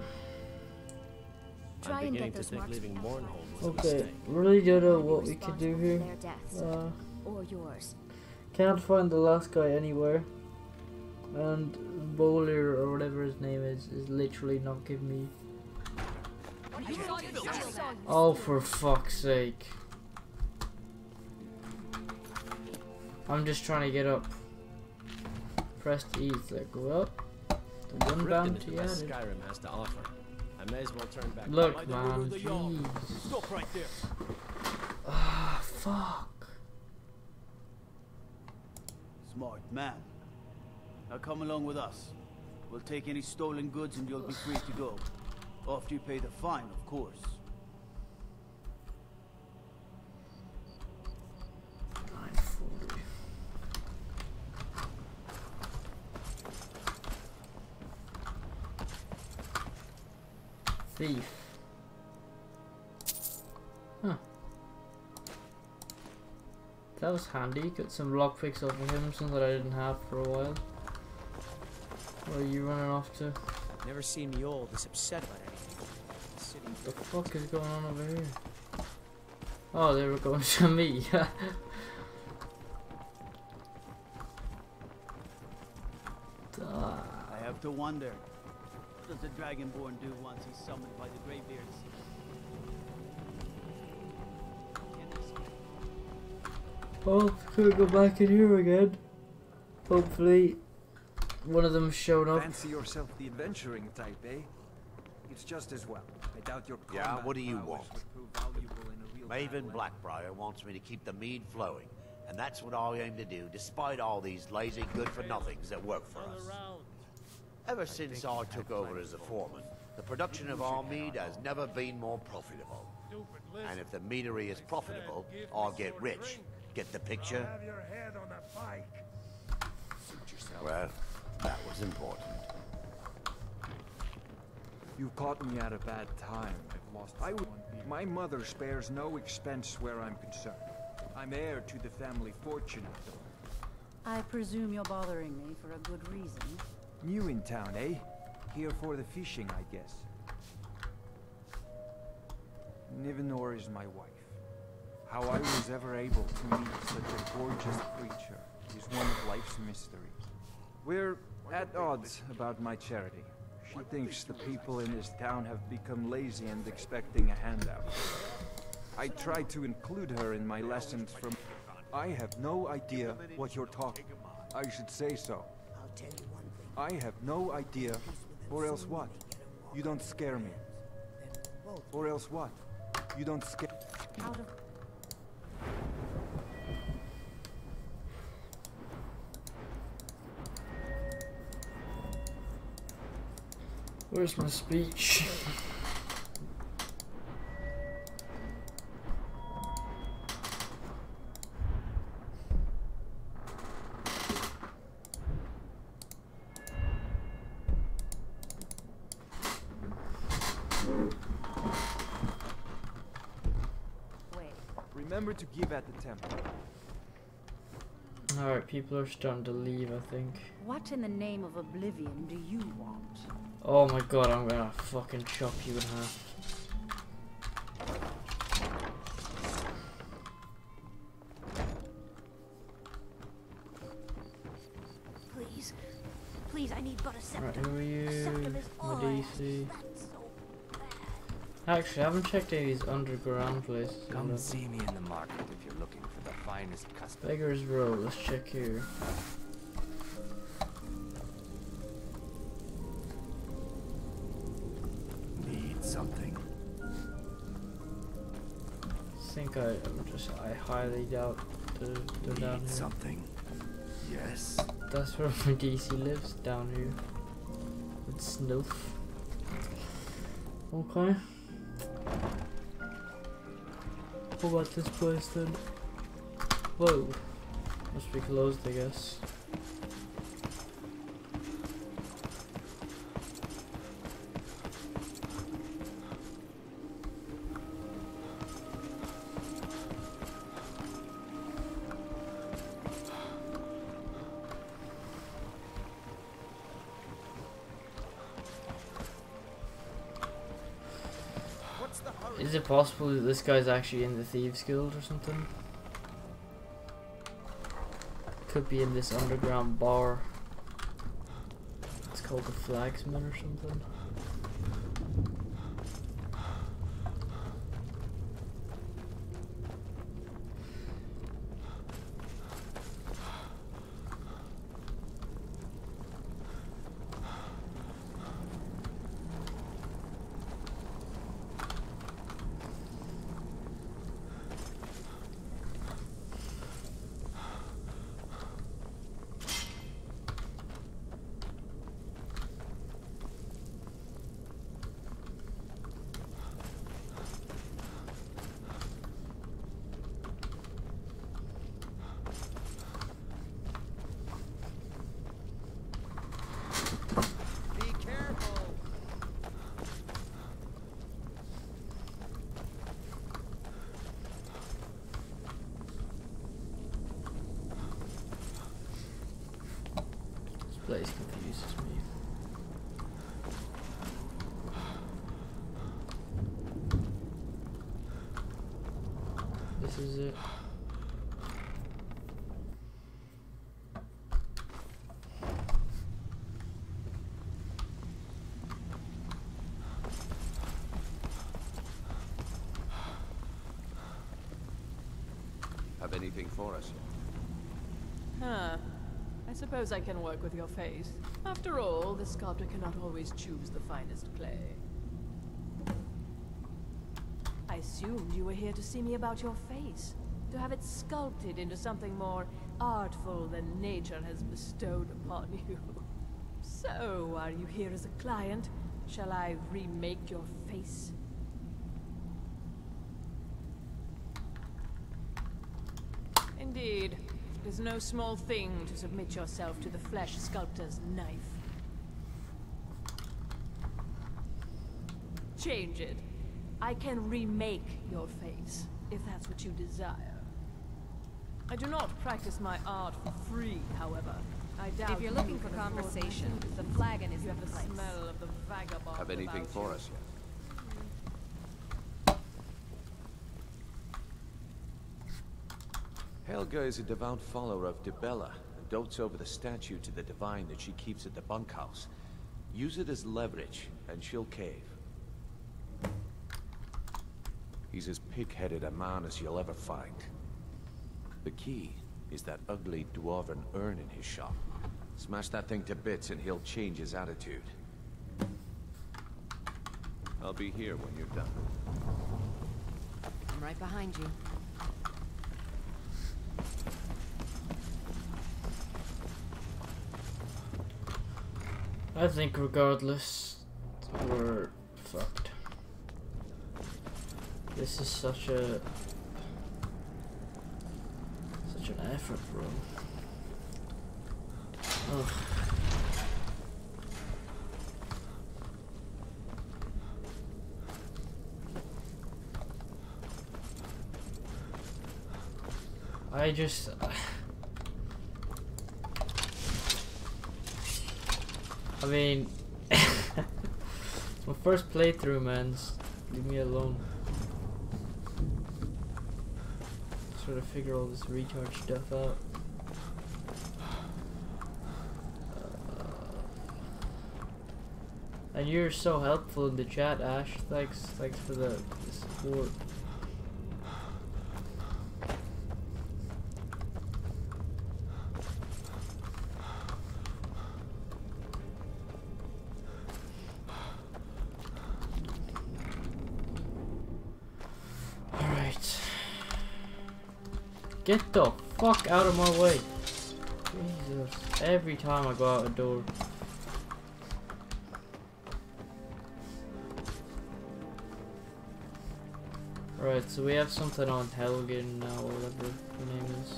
Try I'm and beginning get to those think marks leaving from Mournhold was a Okay, mistake. really don't know I'd be what we could do responsible here. for their deaths. Or yours. Can't find the last guy anywhere. And Bowler, or whatever his name is literally not giving me... Oh, for fuck's sake. I'm just trying to get up. Press E to go up. The one Riften is bounty the best added. Skyrim has to offer. I may as well turn back. Look, man, jeez. Stop right there. Ah, fuck. Smart man. Now come along with us. We'll take any stolen goods and you'll be free to go. After you pay the fine, of course. Thief. Huh. That was handy. Got some lockpicks off of him, something that I didn't have for a while. Where are you running off to? Never seen me all this upset about anything. What the fuck is going on over here? Oh, they were going to me. I have to wonder. What does the Dragonborn do once he's summoned by the Greybeards? Oh, could go back in here again. Hopefully, one of them showed up. Fancy yourself the adventuring type, eh? It's just as well. I doubt your Yeah, combat what do you prowess want? would prove valuable in a real Maven battle. Blackbriar wants me to keep the mead flowing, and that's what I aim to do, despite all these lazy good-for-nothings that work for us. Ever since I took over as a foreman, the production of our mead has never been more profitable. And if the meadery is profitable, I'll get rich. Get the picture? Well, that was important. You caught me at a bad time. lost my mother spares no expense where I'm concerned. I'm heir to the family fortune after all. I presume you're bothering me for a good reason. New in town, eh? Here for the fishing, I guess. Nivenor is my wife. How I was ever able to meet such a gorgeous creature is one of life's mysteries. We're at odds about my charity. She thinks the people in this town have become lazy and expecting a handout. I tried to include her in my lessons from... I have no idea what you're talking about. I should say so. I'll tell you one thing. I have no idea. Or else what? You don't scare me. Or else what? You don't scare... Out of... Where's my speech? Remember to give at the temple. Alright, people are starting to leave, I think. What in the name of oblivion do you want? Oh my god, I'm gonna fucking chop you in half. Please. Please, I need but a scepter. Right, who are you? A scepter is My all DC. Actually, I haven't checked any of these underground places. Come see me in the market if you're looking for the finest custom. Beggar's Row, let's check here. Need something? I think I highly doubt they're down here. Something? Yes. That's where my DC lives, down here. With Snoof. Okay. What about this place then? Whoa. Must be closed, I guess. Is it possible that this guy's actually in the Thieves Guild or something? Could be in this underground bar. It's called the Flagsman or something. Place confuses me. This is it. Have anything for us? Huh. I suppose I can work with your face. After all, the sculptor cannot always choose the finest clay. I assumed you were here to see me about your face. To have it sculpted into something more artful than nature has bestowed upon you. So, are you here as a client? Shall I remake your face? Indeed. It is no small thing to submit yourself to the flesh sculptor's knife. Change it. I can remake your face, if that's what you desire. I do not practice my art for free, however. I doubt If you're looking for conversation, the flagon is you the have the place. smell of the vagabond. Have anything about for you. us yet? Helga is a devout follower of Dibella and dotes over the statue to the divine that she keeps at the bunkhouse. Use it as leverage, and she'll cave. He's as pig-headed a man as you'll ever find. The key is that ugly dwarven urn in his shop. Smash that thing to bits and he'll change his attitude. I'll be here when you're done. I'm right behind you. I think regardless, we're fucked. This is such an effort, bro. Ugh. I just I mean it's my first playthrough, man. Just leave me alone. Try to figure all this recharge stuff out. And you're so helpful in the chat, Ash. Thanks for the support. Alright. Get the fuck out of my way. Jesus. Every time I go out a door. Right, so we have something on Helgen now, or whatever her name is.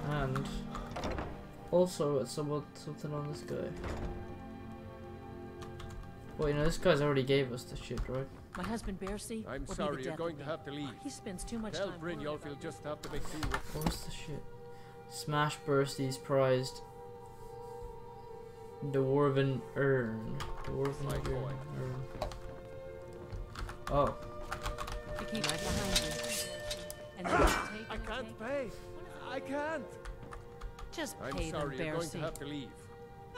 And also it's something on this guy. Well, you know, this guy's already gave us the shit, right? My husband Bercy. I'm sorry, you're going to have to leave. He spends too much Tell time. Brynjolf you'll just have to make do with. What's the shit? Smash Bursty's prized Dwarven urn. Dwarven urn. Oh. You keep right behind you. And then I can't pay. I can't. Just I'm pay sorry, them, you're going to Bercy. have to leave.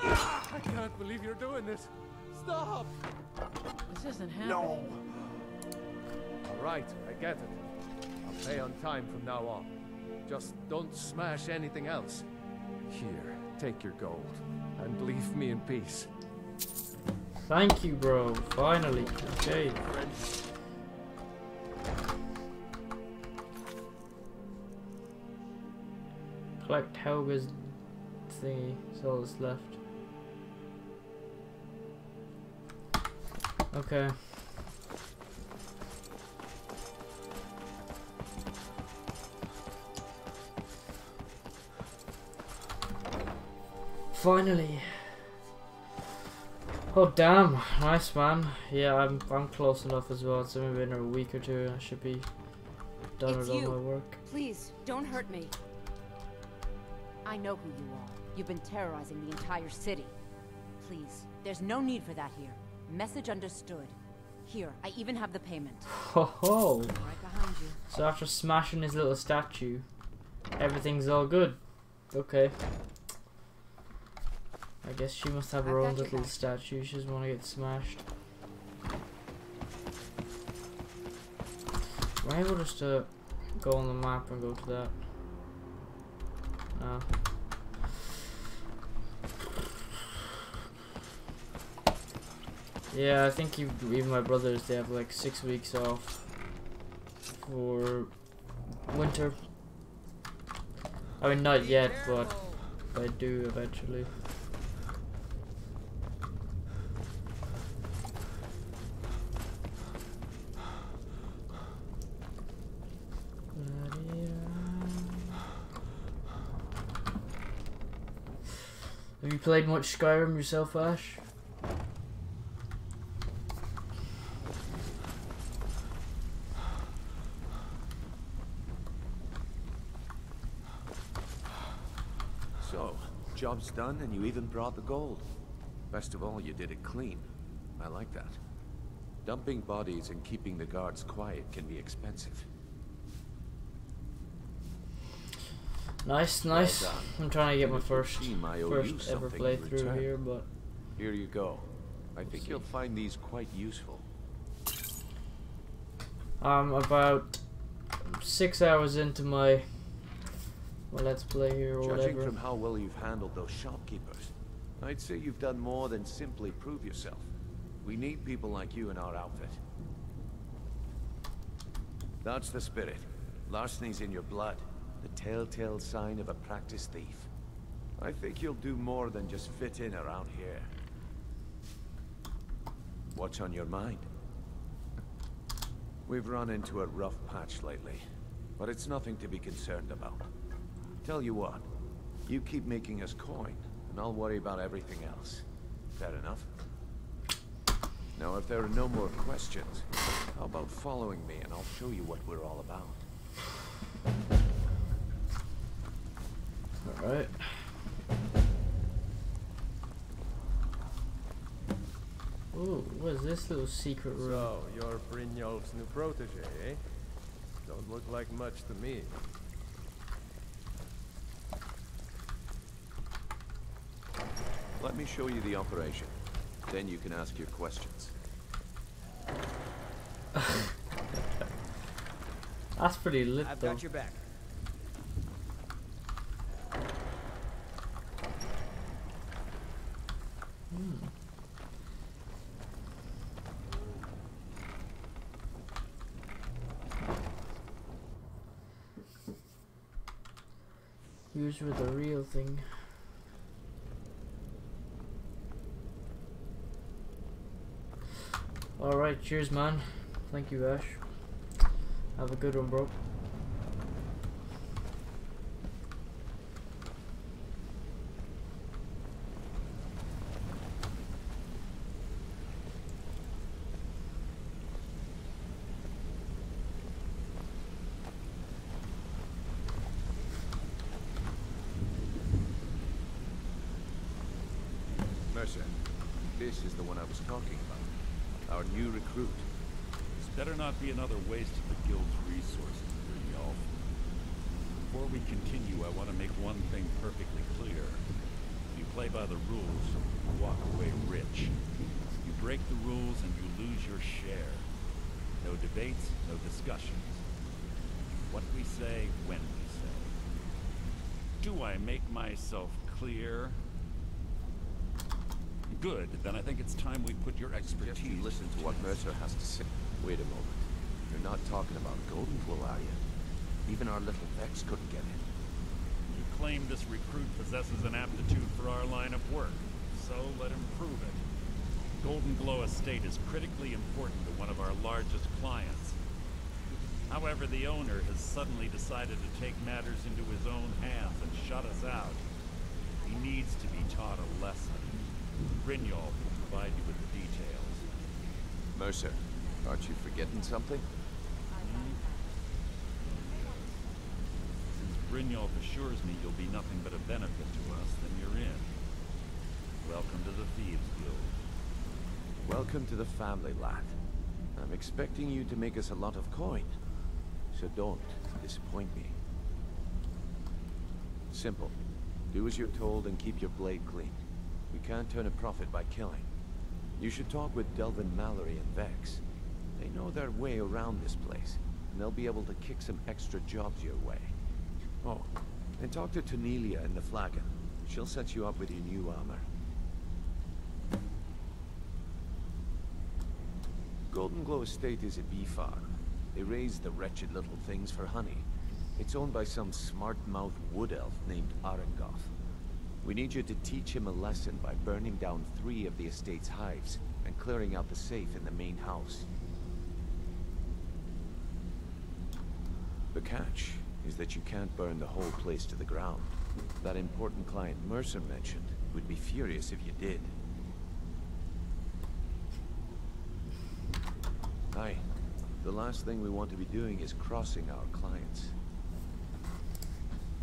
I can't believe you're doing this. Stop. This isn't happening. No. All right, I get it. I'll pay on time from now on. Just don't smash anything else. Here, take your gold and leave me in peace. Thank you, bro. Finally. Okay. Collect Helga's thingy. That's all that's left. Okay. Finally. Oh damn, nice man. Yeah, I'm close enough as well. So maybe in a week or two I should be done with all my work. Please, don't hurt me. I know who you are. You've been terrorizing the entire city. Please, there's no need for that here. Message understood. Here, I even have the payment. Ho ho! Right behind you. So after smashing his little statue, everything's all good. Okay. I guess she must have her own little statue. She doesn't want to get smashed. Am I able just to go on the map and go to that? No. Yeah, I think even my brothers, they have like 6 weeks off for winter. I mean, not yet, but I do eventually. Have you played much Skyrim yourself, Ash? So, job's done and you even brought the gold. Best of all, you did it clean. I like that. Dumping bodies and keeping the guards quiet can be expensive. Nice. Well done. I'm trying to get my And it would first seem I owe you ever something in playthrough return. here, but Here you go. I think you'll find these quite useful. I'm about 6 hours into my let's play here or Judging whatever. from how well you've handled those shopkeepers, I'd say you've done more than simply prove yourself. We need people like you in our outfit. That's the spirit. Larceny's in your blood. The telltale sign of a practiced thief. I think you'll do more than just fit in around here. What's on your mind? We've run into a rough patch lately, but it's nothing to be concerned about. Tell you what, you keep making us coin, and I'll worry about everything else. Fair enough? Now, if there are no more questions, how about following me and I'll show you what we're all about. Alright. Ooh, what is this little secret room? So, you're Brynjolf's new protege, eh? Don't look like much to me. Let me show you the operation. Then you can ask your questions. That's pretty lit, I've though. got your back. Here's with the real thing. Alright, cheers, man. Thank you, Ash. Have a good one, bro. Mercer, this is the one I was talking about. Our new recruit. This better not be another waste of the guild's resources, Brynjolf. Before we continue, I want to make one thing perfectly clear. If you play by the rules, you walk away rich. You break the rules and you lose your share. No debates, no discussions. What we say, when we say. Do I make myself clear? Good, then I think it's time we put your expertise. Just you listen to what Mercer has to say. Wait a moment. You're not talking about Golden Glow, are you? Even our little Vex couldn't get in. You claim this recruit possesses an aptitude for our line of work, so let him prove it. Golden Glow Estate is critically important to one of our largest clients. However, the owner has suddenly decided to take matters into his own hands and shut us out. He needs to be taught a lesson. Brynjolf will provide you with the details. Mercer, aren't you forgetting something? Since Brynjolf assures me you'll be nothing but a benefit to us, then you're in. Welcome to the Thieves Guild. Welcome to the family, lad. I'm expecting you to make us a lot of coin. So don't disappoint me. Simple. Do as you're told and keep your blade clean. We can't turn a profit by killing. You should talk with Delvin Mallory and Vex. They know their way around this place, and they'll be able to kick some extra jobs your way. Oh, and talk to Tonelia in the Flagon. She'll set you up with your new armor. Golden Glow Estate is a bee farm. They raise the wretched little things for honey. It's owned by some smart-mouthed wood elf named Arengoth. We need you to teach him a lesson by burning down 3 of the estate's hives and clearing out the safe in the main house. The catch is that you can't burn the whole place to the ground. That important client Mercer mentioned would be furious if you did. Aye. The last thing we want to be doing is crossing our clients.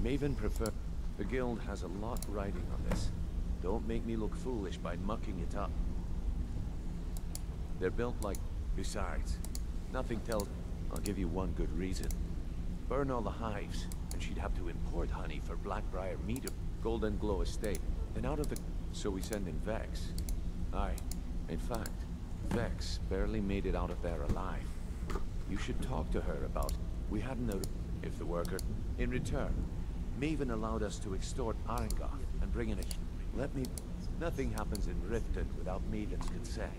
Maven The guild has a lot riding on this. Don't make me look foolish by mucking it up. They're built like... Besides, nothing tells... I'll give you one good reason. Burn all the hives, and she'd have to import honey for Blackbriar Mead, Golden Glow Estate, and out of the... So we send in Vex. Aye. In fact, Vex barely made it out of there alive. You should talk to her about... We hadn't noticed... If the worker... In return, Maven allowed us to extort Arengoth and bring in a... Let me... Nothing happens in Riften without Maven's consent.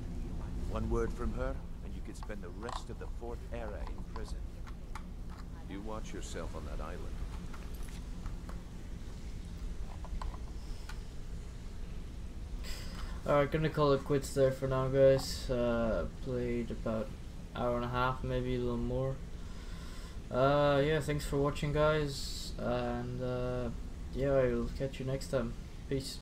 One word from her, and you could spend the rest of the Fourth Era in prison. You watch yourself on that island. Alright, gonna call it quits there for now, guys. Played about an hour and a half, maybe a little more. Yeah, thanks for watching, guys, and yeah, I'll catch you next time. Peace.